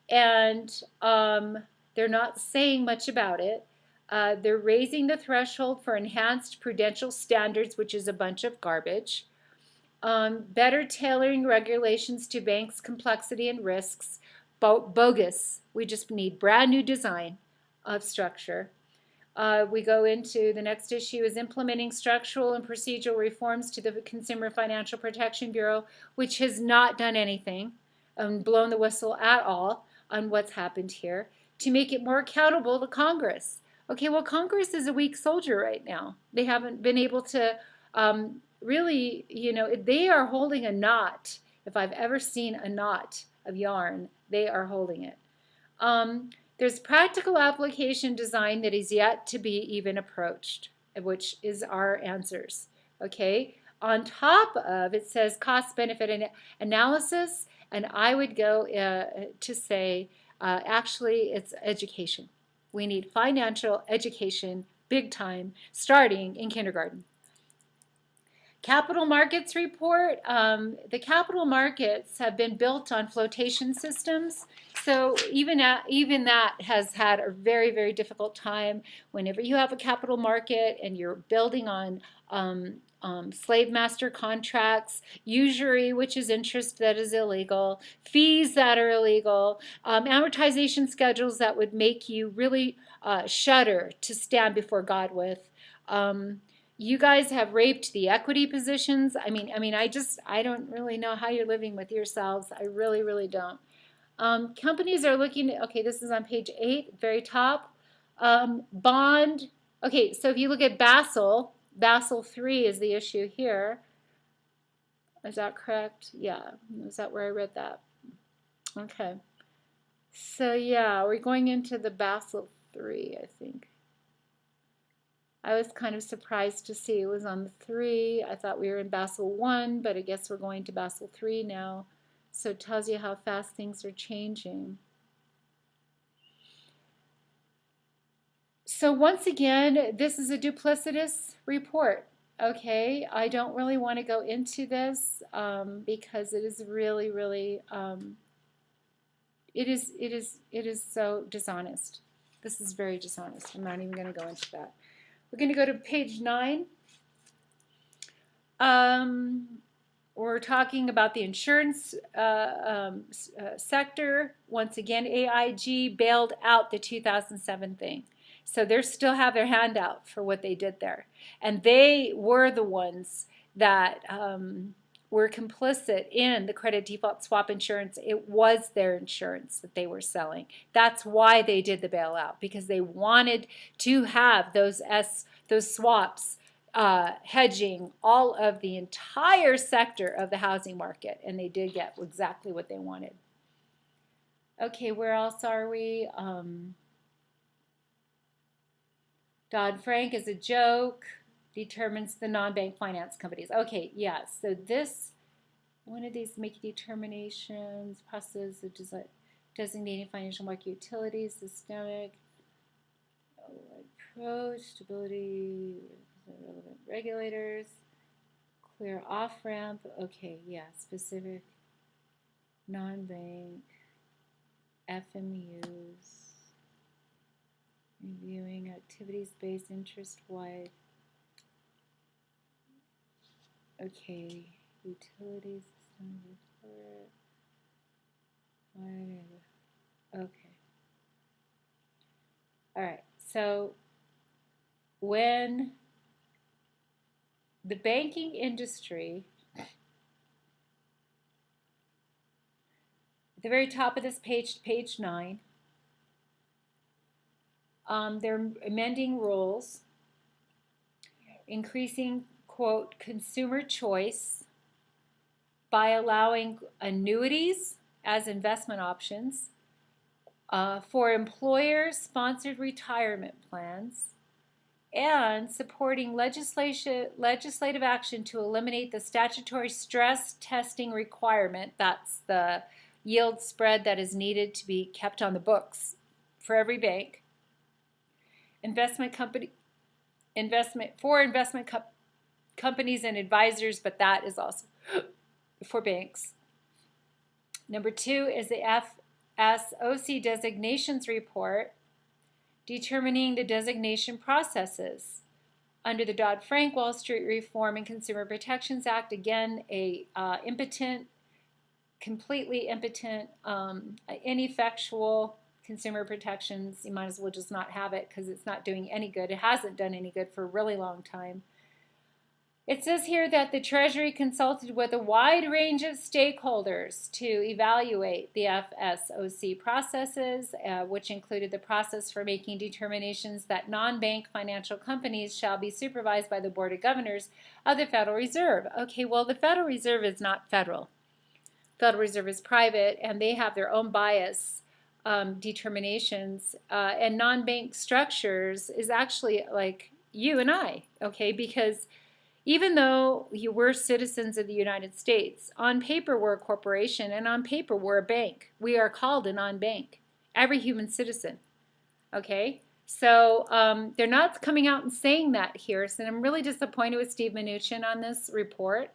and they're not saying much about it. They're raising the threshold for enhanced prudential standards, which is a bunch of garbage. Better tailoring regulations to banks' complexity and risks. Bogus. We just need brand new design of structure. We go into the next issue is implementing structural and procedural reforms to the Consumer Financial Protection Bureau, which has not done anything, blown the whistle at all on what's happened here, to make it more accountable to Congress. Okay, well, Congress is a weak soldier right now. They haven't been able to really, they are holding a knot. If I've ever seen a knot of yarn, they are holding it. There's practical application design that is yet to be even approached, which is our answers. Okay. On top of it says cost-benefit analysis, and I would go to say actually it's education. We need financial education big time, starting in kindergarten. Capital markets report. The capital markets have been built on flotation systems. So even that has had a very, very difficult time. Whenever you have a capital market and you're building on slave master contracts, usury, which is interest that is illegal, fees that are illegal, amortization schedules that would make you really shudder to stand before God with. You guys have raped the equity positions. I don't really know how you're living with yourselves. I really, really don't. Companies are looking, okay, this is on page 8, very top. Bond, okay, so if you look at Basel 3 is the issue here. Is that correct? Yeah, is that where I read that? Okay. So yeah, we're going into the Basel 3, I think. I was kind of surprised to see it was on the 3. I thought we were in Basel 1, but I guess we're going to Basel 3 now. So it tells you how fast things are changing. So once again, this is a duplicitous report. Okay, I don't really want to go into this because it is really, really, it is so dishonest. This is very dishonest. I'm not even going to go into that. We're going to go to page 9. We're talking about the insurance sector. Once again, AIG bailed out the 2007 thing. So they still have their hand out for what they did there. And they were the ones that were complicit in the credit default swap insurance. It was their insurance that they were selling. That's why they did the bailout, because they wanted to have those swaps hedging all of the entire sector of the housing market, and they did get exactly what they wanted. Okay, where else are we? Dodd-Frank is a joke. Determines the non-bank finance companies. Okay, yeah, so this, one of these making determinations, process of designating financial market utilities, systemic approach, stability, relevant regulators, clear off-ramp. Okay, yeah, specific non-bank FMUs, reviewing activities-based interest-wide. Okay, utilities, report. Okay. All right, so when the banking industry, at the very top of this page, page 9, they're amending rules, increasing, quote, consumer choice by allowing annuities as investment options for employer-sponsored retirement plans, and supporting legislative action to eliminate the statutory stress testing requirement. That's the yield spread that is needed to be kept on the books for every bank. Investment companies and advisors, but that is also for banks. Number 2 is the FSOC designations report, determining the designation processes. Under the Dodd-Frank Wall Street Reform and Consumer Protections Act, again, a completely impotent, ineffectual consumer protections. You might as well just not have it because it's not doing any good. It hasn't done any good for a really long time. It says here that the Treasury consulted with a wide range of stakeholders to evaluate the FSOC processes, which included the process for making determinations that non-bank financial companies shall be supervised by the Board of Governors of the Federal Reserve. Okay, well, the Federal Reserve is not federal. Federal Reserve is private, and they have their own bias determinations, and non-bank structures is actually like you and I, okay, because even though we're citizens of the United States, on paper we're a corporation, and on paper we're a bank. We are called a non-bank, every human citizen, okay? So they're not coming out and saying that here. So I'm really disappointed with Steve Mnuchin on this report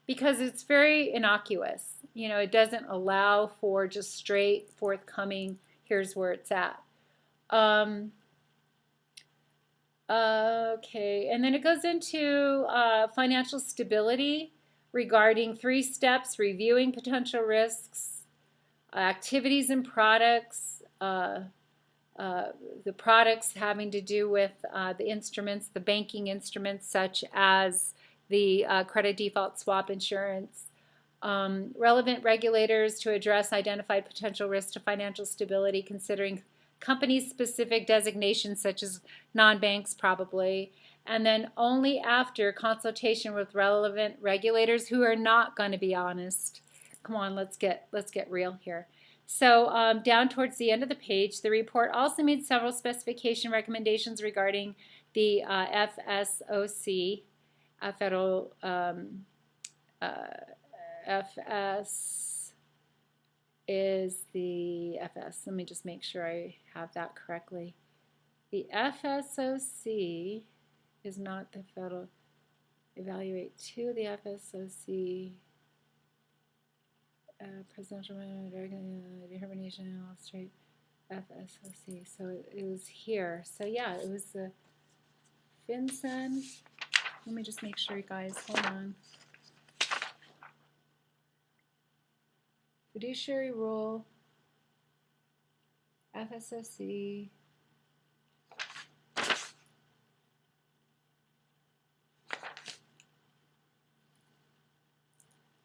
because it's very innocuous. You know, it doesn't allow for just straight forthcoming, here's where it's at. Okay, and then it goes into financial stability regarding 3 steps: reviewing potential risks, activities and products, the products having to do with the instruments, the banking instruments such as the credit default swap insurance, relevant regulators to address identified potential risks to financial stability considering company-specific designations such as non-banks probably, and then only after consultation with relevant regulators who are not going to be honest. Come on, let's get real here. So down towards the end of the page, the report also made several specification recommendations regarding the FSOC, federal FS is the FS. Let me just make sure I have that correctly. The FSOC is not the federal. Evaluate 2 of the FSOC. Presidential determination illustrate FSOC. So it was here. So yeah, it was the FinCEN. Let me just make sure, you guys. Hold on. Fiduciary rule, FSOC.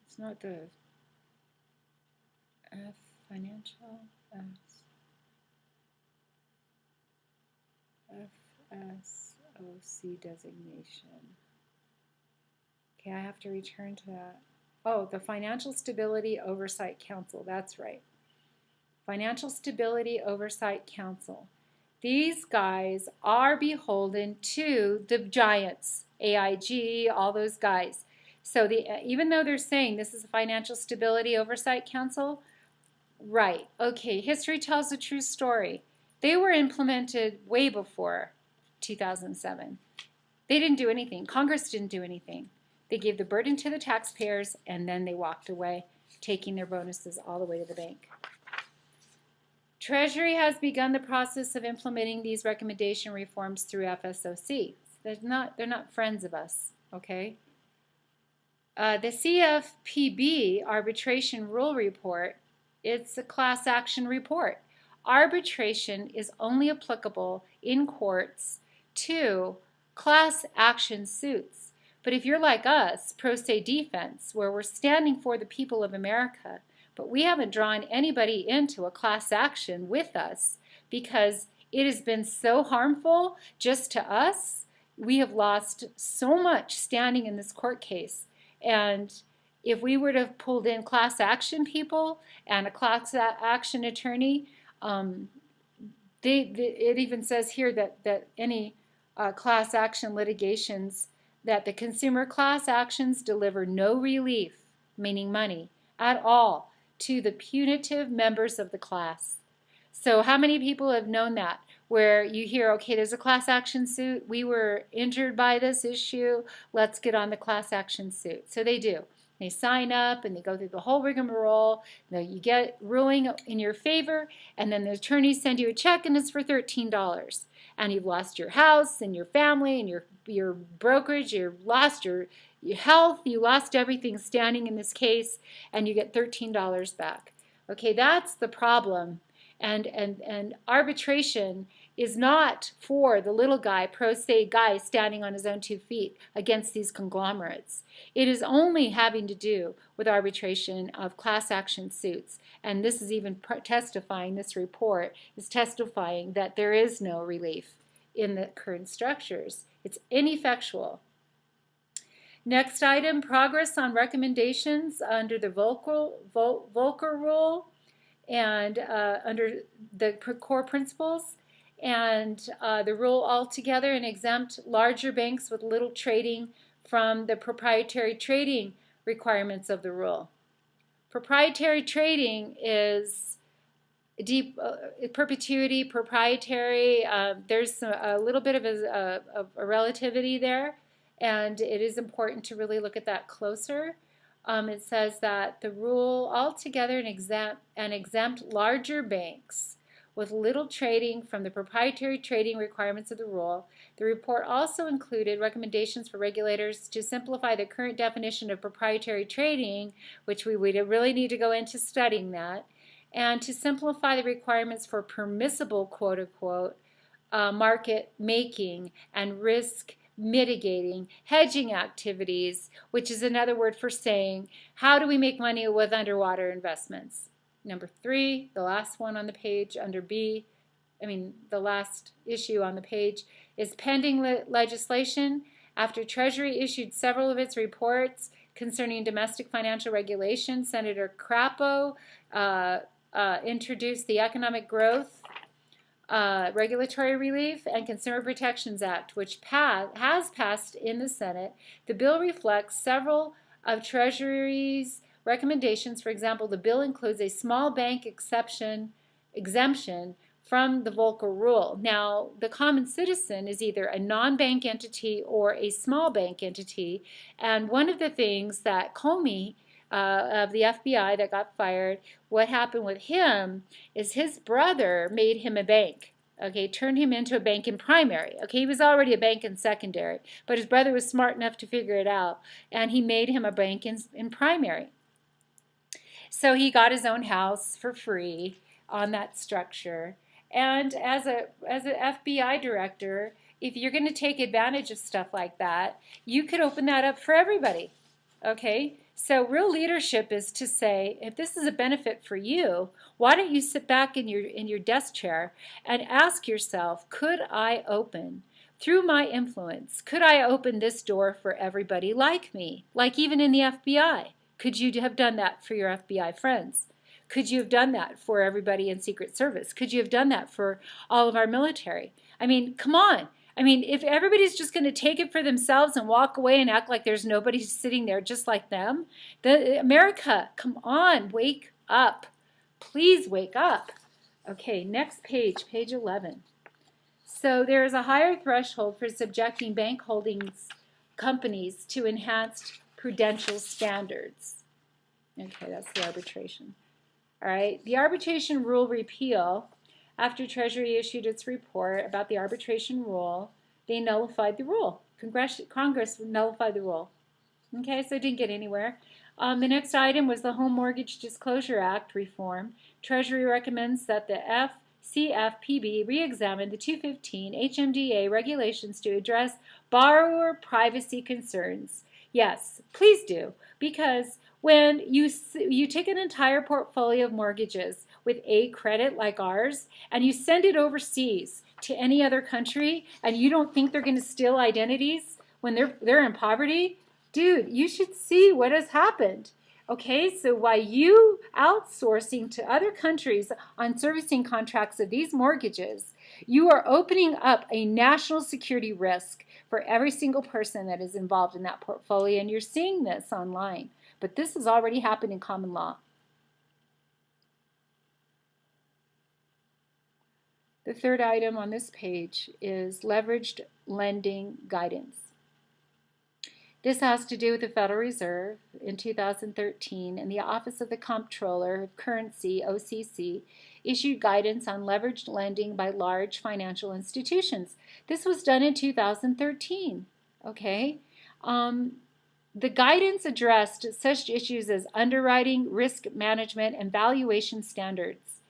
It's not the F financial FSOC designation. Okay, I have to return to that. Oh, the Financial Stability Oversight Council. That's right. Financial Stability Oversight Council. These guys are beholden to the giants, AIG, all those guys. So even though they're saying this is a Financial Stability Oversight Council, right, okay, history tells a true story. They were implemented way before 2007. They didn't do anything. Congress didn't do anything. They gave the burden to the taxpayers, and then they walked away, taking their bonuses all the way to the bank. Treasury has begun the process of implementing these recommendation reforms through FSOC. They're not friends of us, okay? The CFPB arbitration rule report, it's a class action report. Arbitration is only applicable in courts to class action suits. But if you're like us, pro se defense, where we're standing for the people of America, but we haven't drawn anybody into a class action with us because it has been so harmful just to us, we have lost so much standing in this court case. And if we were to have pulled in class action people and a class action attorney, it even says here that any class action litigations, that the consumer class actions deliver no relief, meaning money, at all to the punitive members of the class. So how many people have known that? Where you hear, okay, there's a class action suit, we were injured by this issue, let's get on the class action suit. So they do. They sign up and they go through the whole rigmarole. You get ruling in your favor, and then the attorneys send you a check and it's for $13. And you've lost your house and your family and your brokerage, you lost your health, you lost everything standing in this case, and you get $13 back. Okay, that's the problem. And arbitration is not for the little guy, pro se guy standing on his own 2 feet against these conglomerates. It is only having to do with arbitration of class action suits. And this is even testifying, this report is testifying that there is no relief in the current structures. It's ineffectual. Next item, progress on recommendations under the Volcker rule and under the core principles, and the rule altogether, and exempt larger banks with little trading from the proprietary trading requirements of the rule. Proprietary trading is deep perpetuity, proprietary. There's a little bit of a relativity there, and it is important to really look at that closer. It says that the rule altogether and exempt larger banks with little trading from the proprietary trading requirements of the rule. The report also included recommendations for regulators to simplify the current definition of proprietary trading, which we would really need to go into studying that, and to simplify the requirements for permissible quote-unquote market making and risk mitigating hedging activities, which is another word for saying how do we make money with underwater investments. Number 3, the last one on the page under B, the last issue on the page, is pending legislation. After Treasury issued several of its reports concerning domestic financial regulation, Senator Crapo introduced the Economic Growth, Regulatory Relief, and Consumer Protections Act, which has passed in the Senate. The bill reflects several of Treasury's recommendations. For example, the bill includes a small bank exemption from the Volcker Rule. Now, the common citizen is either a non-bank entity or a small bank entity, and one of the things that Comey of the FBI that got fired, what happened with him is his brother made him a bank, okay, turned him into a bank in primary. Okay, he was already a bank in secondary, but his brother was smart enough to figure it out, and he made him a bank in primary. So he got his own house for free on that structure. And as an FBI director, if you're going to take advantage of stuff like that, you could open that up for everybody. Okay? So real leadership is to say, if this is a benefit for you, why don't you sit back in your desk chair and ask yourself, could I open, through my influence, could I open this door for everybody like me? Like even in the FBI. Could you have done that for your FBI friends? Could you have done that for everybody in Secret Service? Could you have done that for all of our military? I mean, come on. I mean, if everybody's just going to take it for themselves and walk away and act like there's nobody sitting there just like them, America, come on, wake up. Please wake up. Okay, next page, page 11. So there is a higher threshold for subjecting bank holdings companies to enhanced prudential standards. Okay, that's the arbitration. All right, the arbitration rule repeal. After Treasury issued its report about the arbitration rule, they nullified the rule. Congress nullified the rule. Okay, so it didn't get anywhere. The next item was the Home Mortgage Disclosure Act reform. Treasury recommends that the CFPB re-examine the 2015 HMDA regulations to address borrower privacy concerns. Yes, please do, because when you take an entire portfolio of mortgages with a credit like ours and you send it overseas to any other country and you don't think they're going to steal identities when they're in poverty, dude, you should see what has happened. Okay, so while you outsourcing to other countries on servicing contracts of these mortgages, you are opening up a national security risk for every single person that is involved in that portfolio, and you're seeing this online. But this has already happened in common law. The third item on this page is leveraged lending guidance. This has to do with the Federal Reserve in 2013, and the Office of the Comptroller of Currency, OCC, issued guidance on leveraged lending by large financial institutions. This was done in 2013, okay? The guidance addressed such issues as underwriting, risk management, and valuation standards.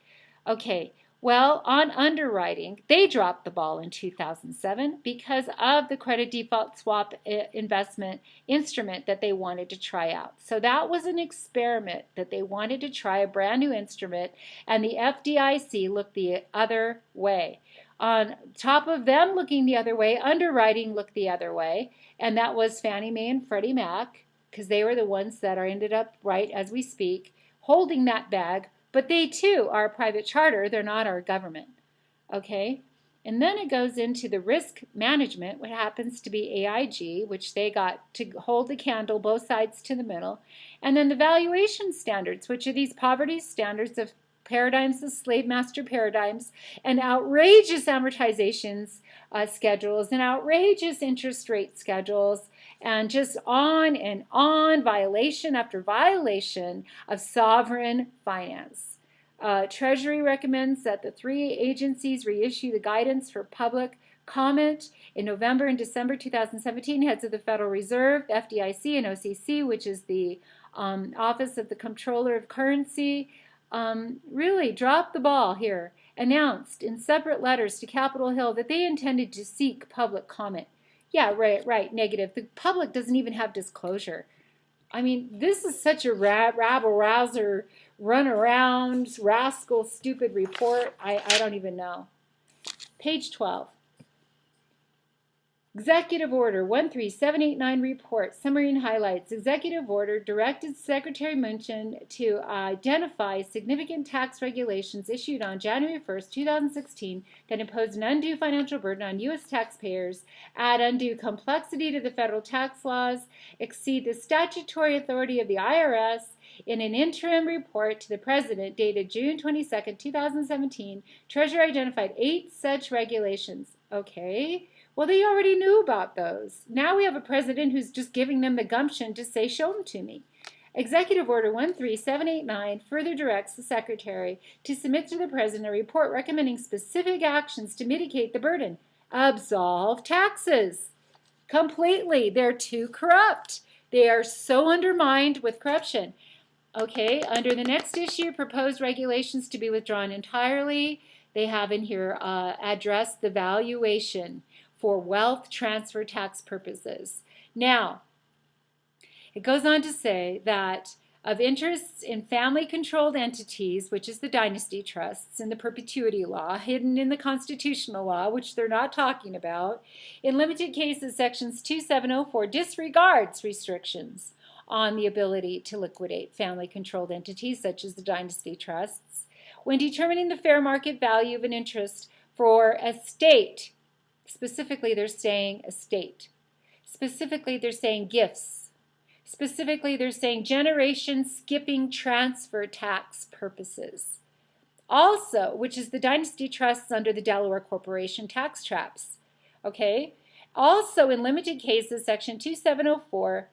Okay, well, on underwriting, they dropped the ball in 2007 because of the credit default swap investment instrument that they wanted to try out. So that was an experiment that they wanted to try, a brand new instrument, and the FDIC looked the other way. On top of them looking the other way, underwriting looked the other way, and that was Fannie Mae and Freddie Mac, because they were the ones that are ended up, right as we speak, holding that bag. But they too are a private charter, they're not our government. Okay? And then it goes into the risk management, what happens to be AIG, which they got to hold the candle both sides to the middle. And then the valuation standards, which are these poverty standards of paradigms, the slave master paradigms, and outrageous amortizations schedules and outrageous interest rate schedules, and just on, violation after violation of sovereign finance. Treasury recommends that the three agencies reissue the guidance for public comment in November and December 2017. Heads of the Federal Reserve, the FDIC, and OCC, which is the Office of the Comptroller of Currency, really dropped the ball here, announced in separate letters to Capitol Hill that they intended to seek public comment. Yeah, right, negative. The public doesn't even have disclosure. I mean, this is such a rabble-rouser, run-around, rascal, stupid report. I don't even know. Page 12. Executive Order 13789 report, summary and highlights. Executive Order directed Secretary Mnuchin to identify significant tax regulations issued on January 1st, 2016 that impose an undue financial burden on U.S. taxpayers, add undue complexity to the federal tax laws, exceed the statutory authority of the IRS. In an interim report to the President dated June 22nd, 2017, Treasury identified 8 such regulations. Okay. Well, they already knew about those. Now we have a president who's just giving them the gumption to say, show them to me. Executive Order 13789 further directs the Secretary to submit to the President a report recommending specific actions to mitigate the burden. Absolve taxes. Completely. They're too corrupt. They are so undermined with corruption. Okay, under the next issue, proposed regulations to be withdrawn entirely. They have in here addressed the valuation for wealth transfer tax purposes. Now, it goes on to say that of interests in family-controlled entities, which is the dynasty trusts and the perpetuity law, hidden in the constitutional law, which they're not talking about, in limited cases, sections 2704 disregards restrictions on the ability to liquidate family-controlled entities, such as the dynasty trusts, when determining the fair market value of an interest for a state. Specifically, they're saying estate. Specifically, they're saying gifts. Specifically, they're saying generation skipping transfer tax purposes. Also, which is the dynasty trusts under the Delaware Corporation tax traps. Okay? Also, in limited cases, section 2704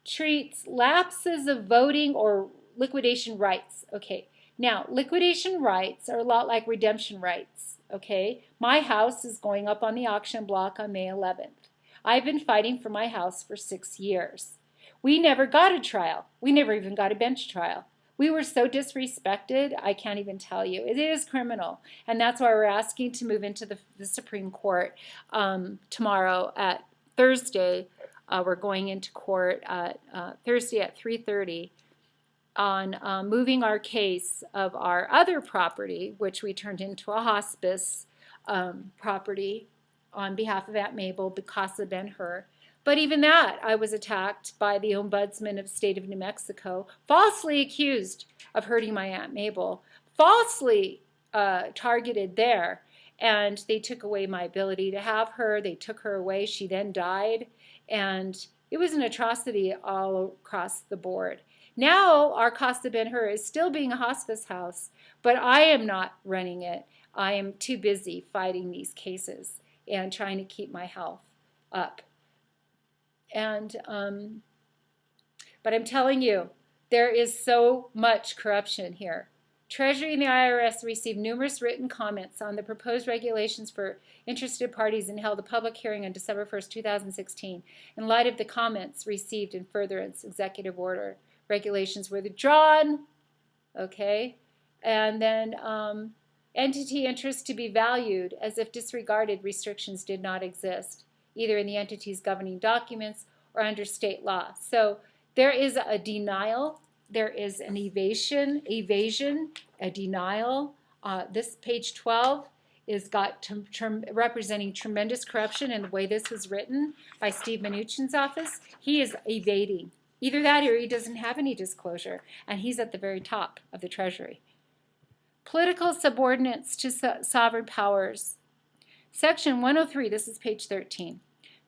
treats lapses of voting or liquidation rights. Okay. Now, liquidation rights are a lot like redemption rights. Okay, my house is going up on the auction block on May 11th. I've been fighting for my house for 6 years. We never got a trial. We never even got a bench trial. We were so disrespected, I can't even tell you. It is criminal, and that's why we're asking to move into the Supreme Court tomorrow at Thursday. We're going into court at Thursday at 3:30. On moving our case of our other property, which we turned into a hospice property on behalf of Aunt Mabel, Bicasa Ben-Hur. But even that, I was attacked by the Ombudsman of the state of New Mexico, falsely accused of hurting my Aunt Mabel, falsely targeted there, and they took away my ability to have her. They took her away. She then died, and it was an atrocity all across the board. Now, our Casa Ben-Hur is still being a hospice house, but I am not running it. I am too busy fighting these cases and trying to keep my health up. And, but I'm telling you, there is so much corruption here. Treasury and the IRS received numerous written comments on the proposed regulations for interested parties and held a public hearing on December 1st, 2016. In light of the comments received in furtherance, executive order regulations were withdrawn, okay, and then entity interest to be valued as if disregarded restrictions did not exist, either in the entity's governing documents or under state law. So there is a denial, there is an evasion, a denial. This page 12 is representing tremendous corruption in the way this was written by Steve Mnuchin's office. He is evading. Either that or he doesn't have any disclosure, and he's at the very top of the Treasury. Political subordinates to sovereign powers. Section 103, this is page 13.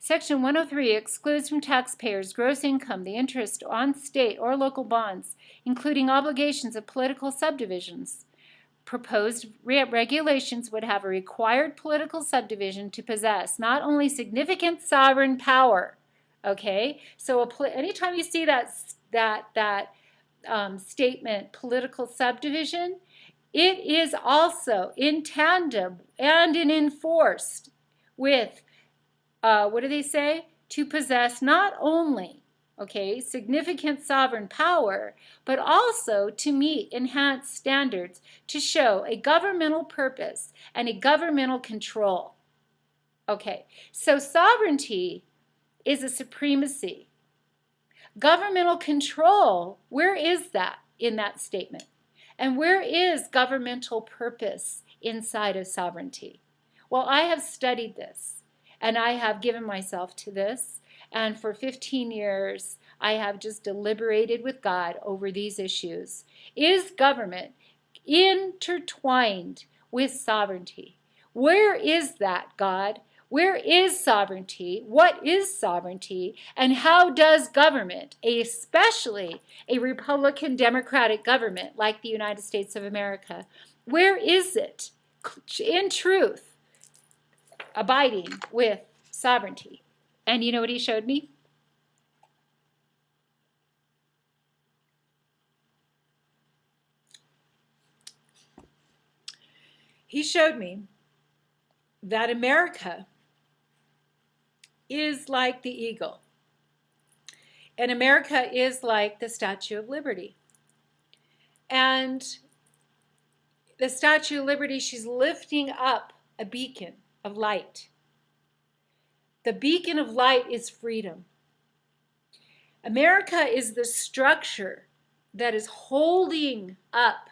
Section 103 excludes from taxpayers' gross income the interest on state or local bonds, including obligations of political subdivisions. Proposed regulations would have a required political subdivision to possess not only significant sovereign power, okay? So anytime you see that statement, political subdivision, it is also in tandem and enforced with, what do they say? To possess not only, okay, significant sovereign power, but also to meet enhanced standards to show a governmental purpose and a governmental control. Okay, so sovereignty is a supremacy. Governmental control, where is that in that statement? And where is governmental purpose inside of sovereignty? Well, I have studied this, and I have given myself to this, and for 15 years, I have just deliberated with God over these issues. Is government intertwined with sovereignty? Where is that, God? Where is sovereignty? What is sovereignty? And how does government, especially a Republican Democratic government like the United States of America, where is it, in truth, abiding with sovereignty? And you know what he showed me? He showed me that America is like the eagle. And America is like the Statue of Liberty. And the Statue of Liberty, she's lifting up a beacon of light. The beacon of light is freedom. America is the structure that is holding up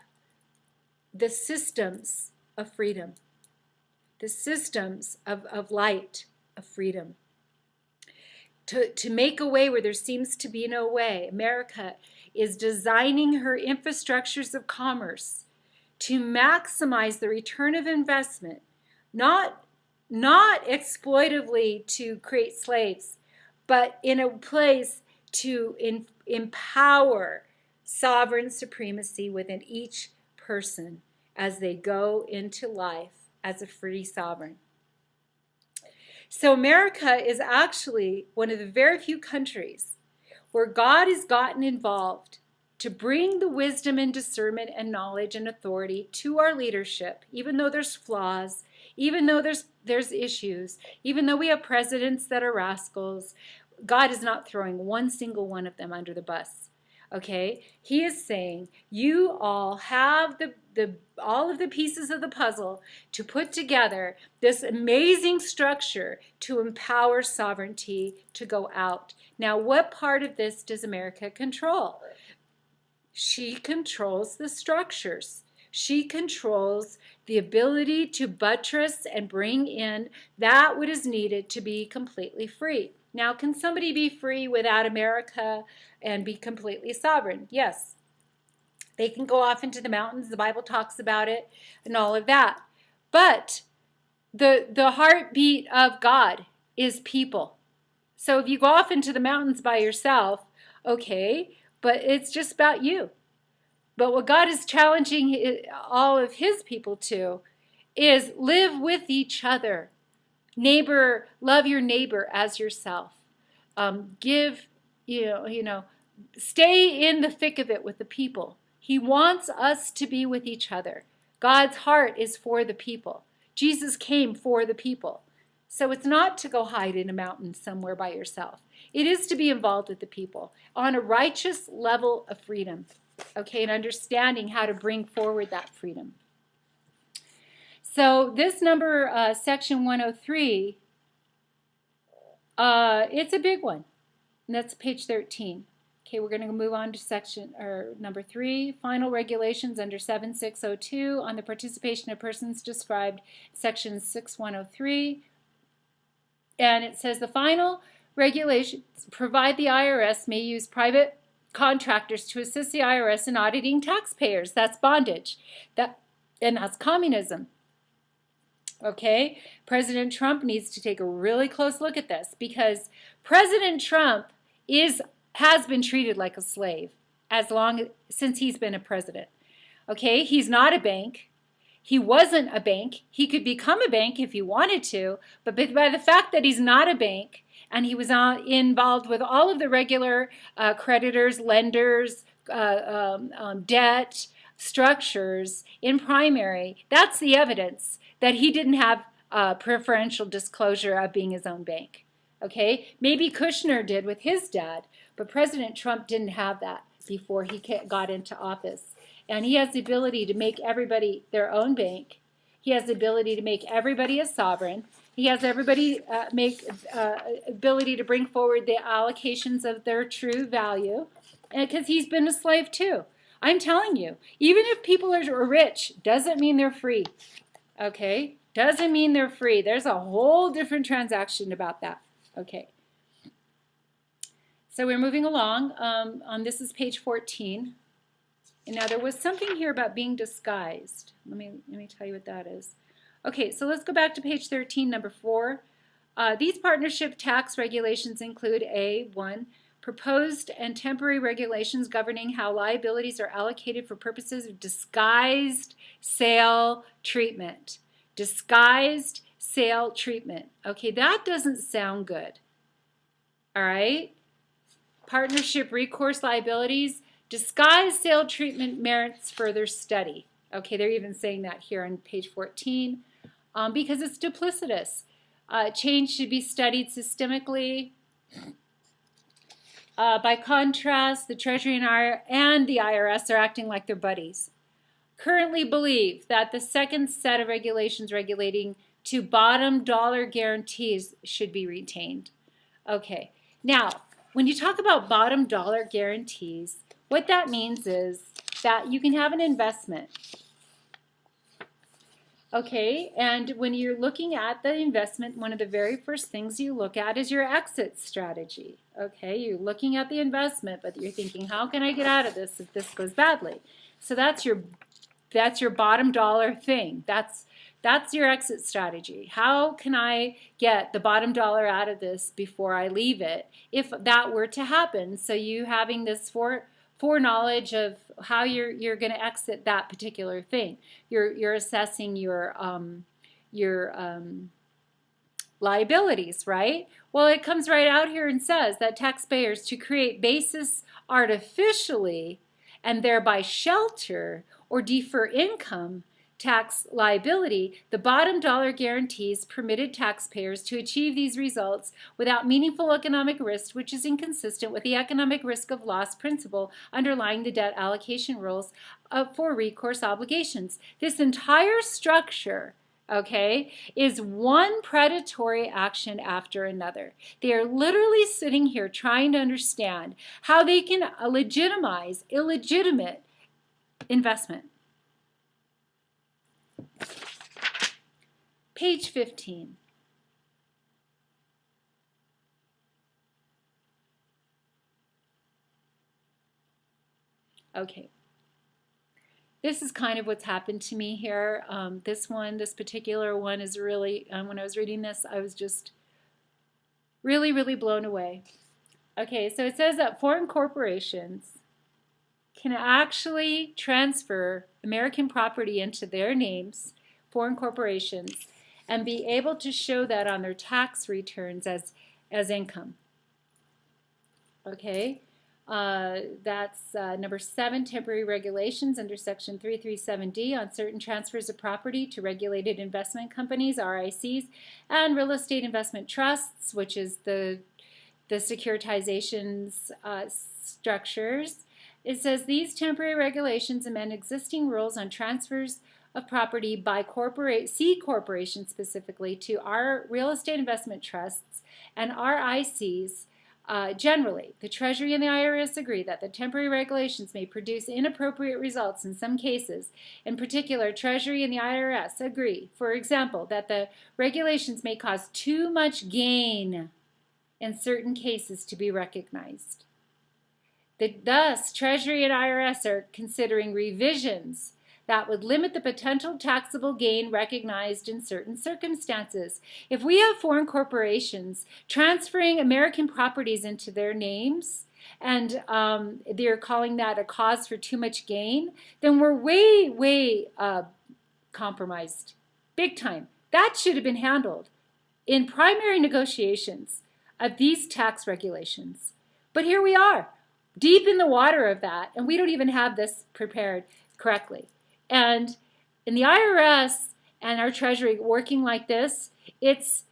the systems of freedom, the systems of light, of freedom. To make a way where there seems to be no way. America is designing her infrastructures of commerce to maximize the return of investment, not exploitively to create slaves, but in a place to empower sovereign supremacy within each person as they go into life as a free sovereign. So America is actually one of the very few countries where God has gotten involved to bring the wisdom and discernment and knowledge and authority to our leadership, even though there's flaws, even though there's issues, even though we have presidents that are rascals. God is not throwing one single one of them under the bus. Okay? He is saying, you all have all of the pieces of the puzzle to put together this amazing structure to empower sovereignty to go out. Now, what part of this does America control? She controls the structures. She controls the ability to buttress and bring in that what is needed to be completely free. Now, can somebody be free without America and be completely sovereign? Yes. They can go off into the mountains. The Bible talks about it and all of that. But the heartbeat of God is people. So if you go off into the mountains by yourself, okay, but it's just about you. But what God is challenging all of his people to is live with each other. Neighbor, love your neighbor as yourself. Stay in the thick of it with the people. He wants us to be with each other. God's heart is for the people. Jesus came for the people. So it's not to go hide in a mountain somewhere by yourself. It is to be involved with the people on a righteous level of freedom, okay, and understanding how to bring forward that freedom. So this number, section 103, it's a big one. And that's page 13. Okay, we're going to move on to number 3, final regulations under 7602 on the participation of persons described section 6103. And it says the final regulations provide the IRS may use private contractors to assist the IRS in auditing taxpayers. That's bondage. And that's communism. Okay? President Trump needs to take a really close look at this, because President Trump has been treated like a slave since he's been a president. Okay? He's not a bank. He wasn't a bank. He could become a bank if he wanted to, but by the fact that he's not a bank and he was involved with all of the regular creditors, lenders, debt structures in primary, that's the evidence that he didn't have preferential disclosure of being his own bank. Okay, maybe Kushner did with his dad, but President Trump didn't have that before he got into office. And he has the ability to make everybody their own bank. He has the ability to make everybody a sovereign. He has everybody ability to bring forward the allocations of their true value, because he's been a slave too. I'm telling you, even if people are rich, doesn't mean they're free. Okay? Doesn't mean they're free. There's a whole different transaction about that. Okay. So we're moving along. This is page 14. And now there was something here about being disguised. Let me tell you what that is. Okay, so let's go back to page 13, number 4. These partnership tax regulations include A1, proposed and temporary regulations governing how liabilities are allocated for purposes of disguised sale treatment. Disguised sale treatment. Okay, that doesn't sound good. All right? Partnership recourse liabilities. Disguised sale treatment merits further study. Okay, they're even saying that here on page 14 because it's duplicitous. Change should be studied systemically. By contrast, the Treasury and the IRS are acting like they're buddies. Currently believe that the second set of regulations relating to bottom dollar guarantees should be retained. Okay, now when you talk about bottom dollar guarantees, what that means is that you can have an investment. Okay, and when you're looking at the investment, one of the very first things you look at is your exit strategy. Okay, you're looking at the investment, but you're thinking, how can I get out of this if this goes badly? So that's your bottom dollar thing. That's your exit strategy. How can I get the bottom dollar out of this before I leave it, if that were to happen? So you having this foreknowledge of how you're going to exit that particular thing. You're assessing your liabilities, right? Well, it comes right out here and says that taxpayers, to create basis artificially and thereby shelter or defer income tax liability, the bottom dollar guarantees permitted taxpayers to achieve these results without meaningful economic risk, which is inconsistent with the economic risk of loss principle underlying the debt allocation rules for recourse obligations. This entire structure, okay, is one predatory action after another. They are literally sitting here trying to understand how they can legitimize illegitimate investment. Page 15. Okay. This is kind of what's happened to me here. This particular one is really, when I was reading this, I was just really, really blown away. Okay, so it says that foreign corporations can actually transfer American property into their names, foreign corporations, and be able to show that on their tax returns as income. Okay, that's number 7, temporary regulations under section 337D on certain transfers of property to regulated investment companies, RICs, and real estate investment trusts, which is the securitizations structures. It says these temporary regulations amend existing rules on transfers of property by C corporations specifically to our real estate investment trusts and RICs generally. The Treasury and the IRS agree that the temporary regulations may produce inappropriate results in some cases. In particular, Treasury and the IRS agree, for example, that the regulations may cause too much gain in certain cases to be recognized. Thus, Treasury and IRS are considering revisions that would limit the potential taxable gain recognized in certain circumstances. If we have foreign corporations transferring American properties into their names, and they're calling that a cause for too much gain, then we're way compromised, big time. That should have been handled in primary negotiations of these tax regulations. But here we are, deep in the water of that, and we don't even have this prepared correctly. And in the IRS and our Treasury working like this, it's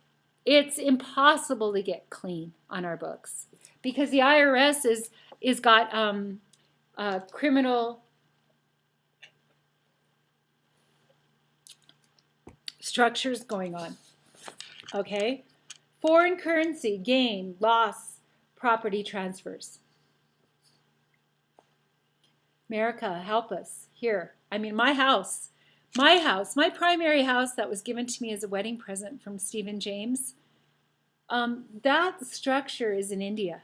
impossible to get clean on our books, because the IRS is got criminal structures going on. Okay? Foreign currency, gain, loss, property transfers. America, help us here. I mean, my house, my primary house that was given to me as a wedding present from Stephen James, that structure is in India.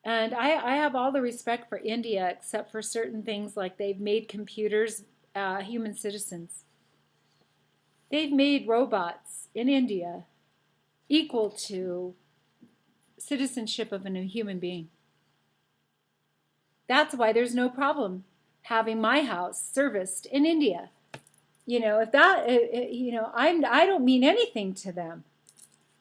And I have all the respect for India, except for certain things like they've made computers human citizens. They've made robots in India equal to citizenship of a human being. That's why there's no problem having my house serviced in India. You know, if that, you know, I don't mean anything to them.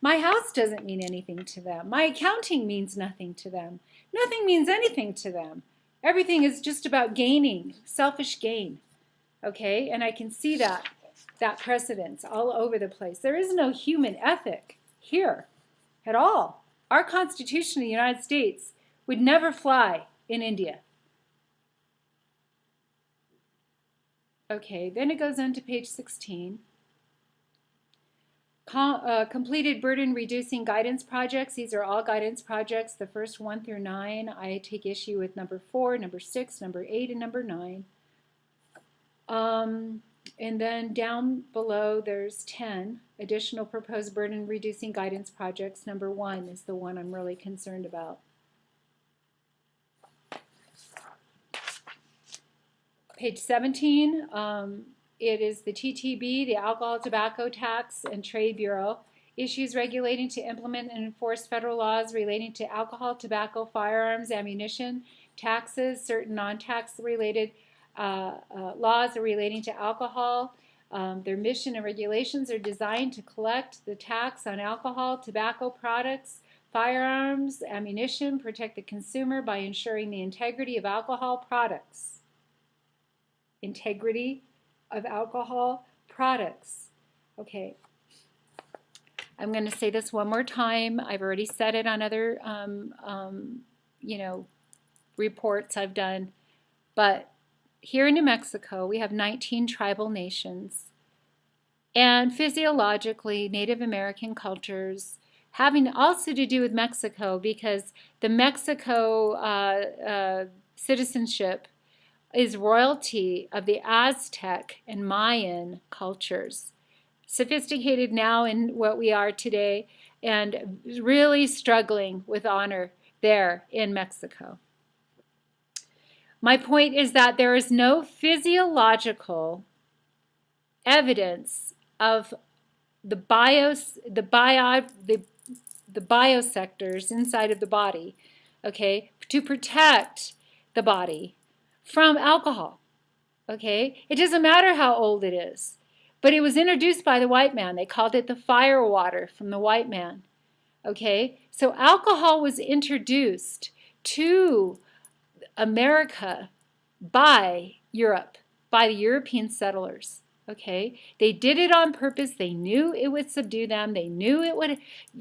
My house doesn't mean anything to them. My accounting means nothing to them. Nothing means anything to them. Everything is just about gaining, selfish gain. Okay, and I can see that precedence all over the place. There is no human ethic here at all. Our Constitution of the United States would never fly in India. Okay, then it goes on to page 16. Completed burden reducing guidance projects. These are all guidance projects, the first 1 through 9. I take issue with number 4, number 6, number 8, and number 9. And then down below there's 10 additional proposed burden reducing guidance projects. Number 1 is the one I'm really concerned about. Page 17, it is the TTB, the Alcohol, Tobacco Tax and Trade Bureau, issues regulating to implement and enforce federal laws relating to alcohol, tobacco, firearms, ammunition, taxes, certain non-tax related laws are relating to alcohol. Their mission and regulations are designed to collect the tax on alcohol, tobacco products, firearms, ammunition, protect the consumer by ensuring the integrity of alcohol products. Integrity of alcohol products. Okay. I'm going to say this one more time. I've already said it on other, reports I've done. But here in New Mexico, we have 19 tribal nations. And physiologically, Native American cultures having also to do with Mexico, because the Mexico citizenship is royalty of the Aztec and Mayan cultures, sophisticated now in what we are today, and really struggling with honor there in Mexico. My point is that there is no physiological evidence of the biosectors inside of the body, okay, to protect the body from alcohol, okay? It doesn't matter how old it is, but it was introduced by the white man. They called it the fire water from the white man, okay? So alcohol was introduced to America by Europe, by the European settlers, okay? They did it on purpose. They knew it would subdue them. They knew it would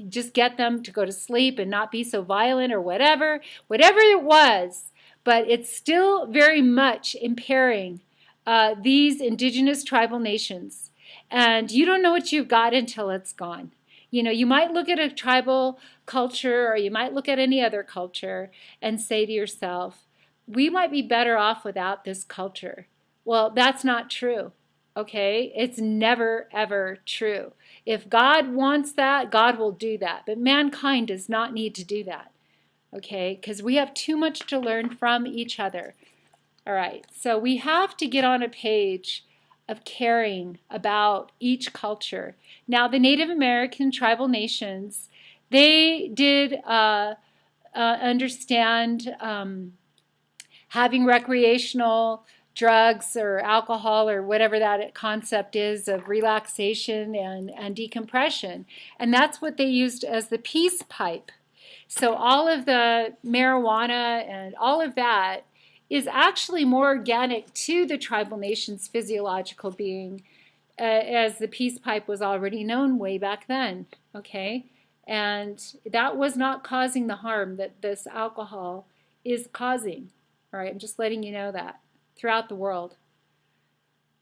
just get them to go to sleep and not be so violent or whatever it was. But it's still very much impairing these indigenous tribal nations. And you don't know what you've got until it's gone. You know, you might look at a tribal culture, or you might look at any other culture and say to yourself, we might be better off without this culture. Well, that's not true, okay? It's never, ever true. If God wants that, God will do that. But mankind does not need to do that. Okay, because we have too much to learn from each other. All right, so we have to get on a page of caring about each culture. Now, the Native American tribal nations, they did understand having recreational drugs or alcohol or whatever that concept is of relaxation and decompression. And that's what they used as the peace pipe. So all of the marijuana and all of that is actually more organic to the tribal nation's physiological being, as the peace pipe was already known way back then, okay? And that was not causing the harm that this alcohol is causing. All right, I'm just letting you know that throughout the world.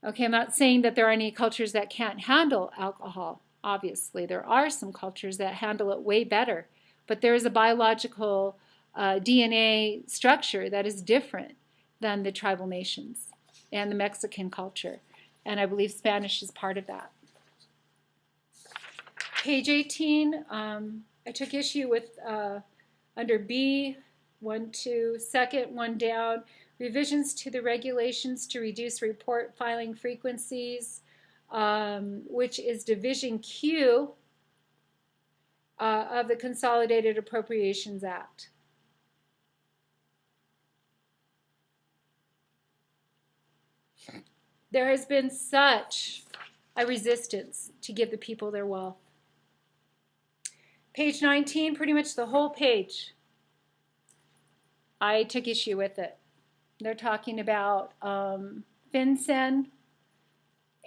Okay, I'm not saying that there are any cultures that can't handle alcohol. Obviously, there are some cultures that handle it way better, but there is a biological DNA structure that is different than the tribal nations and the Mexican culture, and I believe Spanish is part of that. Page 18, I took issue with under B, 1, 2, second one down, revisions to the regulations to reduce report filing frequencies, which is Division Q of the Consolidated Appropriations Act. There has been such a resistance to give the people their wealth. Page 19, pretty much the whole page, I took issue with it. They're talking about FinCEN,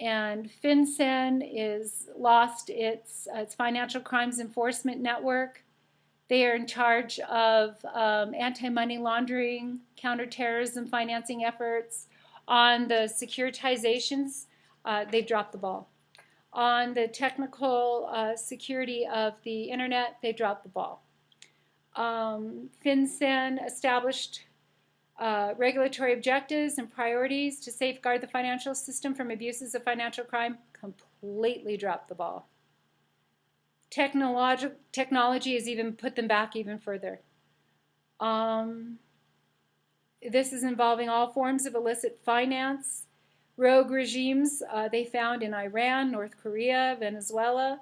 and FinCEN is lost its financial crimes enforcement network. They are in charge of anti-money laundering, counterterrorism financing efforts. On the securitizations, they've dropped the ball. On the technical security of the internet, they dropped the ball. FinCEN established regulatory objectives and priorities to safeguard the financial system from abuses of financial crime, completely dropped the ball. Technology has even put them back even further. This is involving all forms of illicit finance, rogue regimes they found in Iran, North Korea, Venezuela,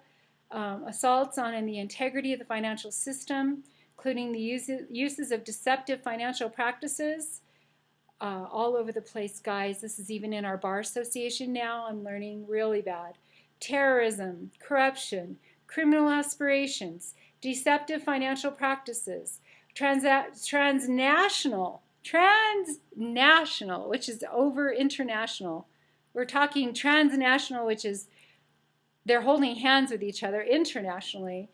assaults on the integrity of the financial system, including the uses of deceptive financial practices all over the place, guys. This is even in our bar association now. I'm learning really bad. Terrorism, corruption, criminal aspirations, deceptive financial practices, transnational, which is over international. We're talking transnational, which is they're holding hands with each other internationally.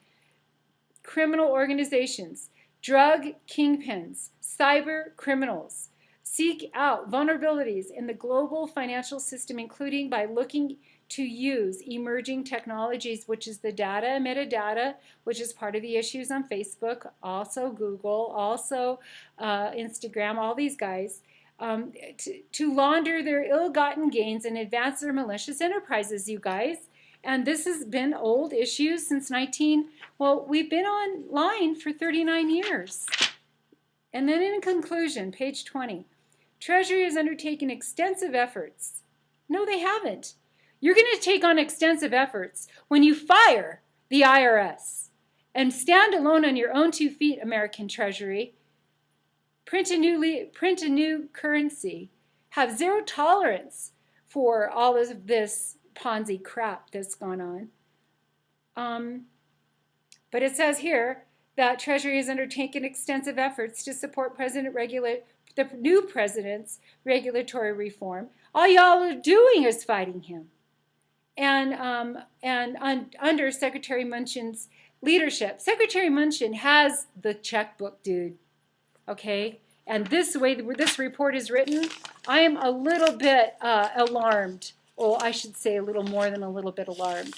Criminal organizations, drug kingpins, cyber criminals seek out vulnerabilities in the global financial system, including by looking to use emerging technologies, which is the data and metadata, which is part of the issues on Facebook, also Google, also Instagram, all these guys, to launder their ill-gotten gains and advance their malicious enterprises, you guys. And this has been old issues since we've been online for 39 years. And then in conclusion, page 20, Treasury has undertaken extensive efforts. No, they haven't. You're going to take on extensive efforts when you fire the IRS and stand alone on your own 2 feet, American Treasury. Print a new currency. Have zero tolerance for all of this Ponzi crap that's gone on. But it says here that Treasury has undertaken extensive efforts to support the new president's regulatory reform. All y'all are doing is fighting him. And under Secretary Mnuchin's leadership, Secretary Mnuchin has the checkbook, dude. Okay? And this way this report is written, I am a little bit alarmed. Well, I should say a little more than a little bit alarmed.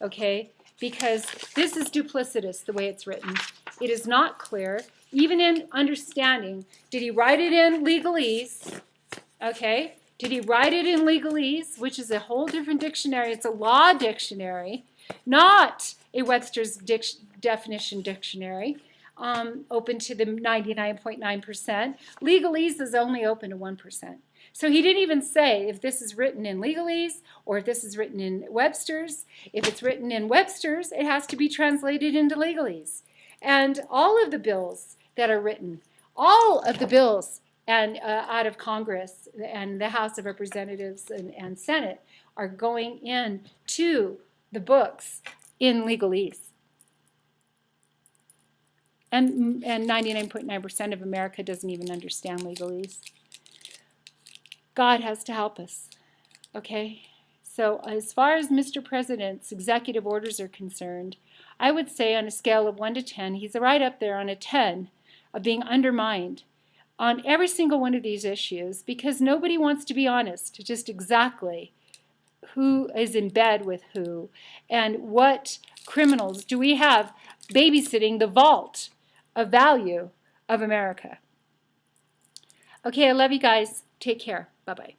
Okay? Because this is duplicitous the way it's written. It is not clear, even in understanding. Did he write it in legalese? Okay? Did he write it in legalese, which is a whole different dictionary? It's a law dictionary, not a Webster's definition dictionary. open to the 99.9%. Legalese is only open to 1%. So he didn't even say if this is written in legalese or if this is written in Webster's. If it's written in Webster's, it has to be translated into legalese. And all of the bills that are written, all of the bills and out of Congress and the House of Representatives and Senate are going into the books in legalese. And 99.9% of America doesn't even understand legalese. God has to help us, okay? So as far as Mr. President's executive orders are concerned, I would say on a scale of 1 to 10, he's right up there on a 10 of being undermined on every single one of these issues because nobody wants to be honest just exactly who is in bed with who and what criminals do we have babysitting the vault of value of America. Okay, I love you guys. Take care. Bye-bye.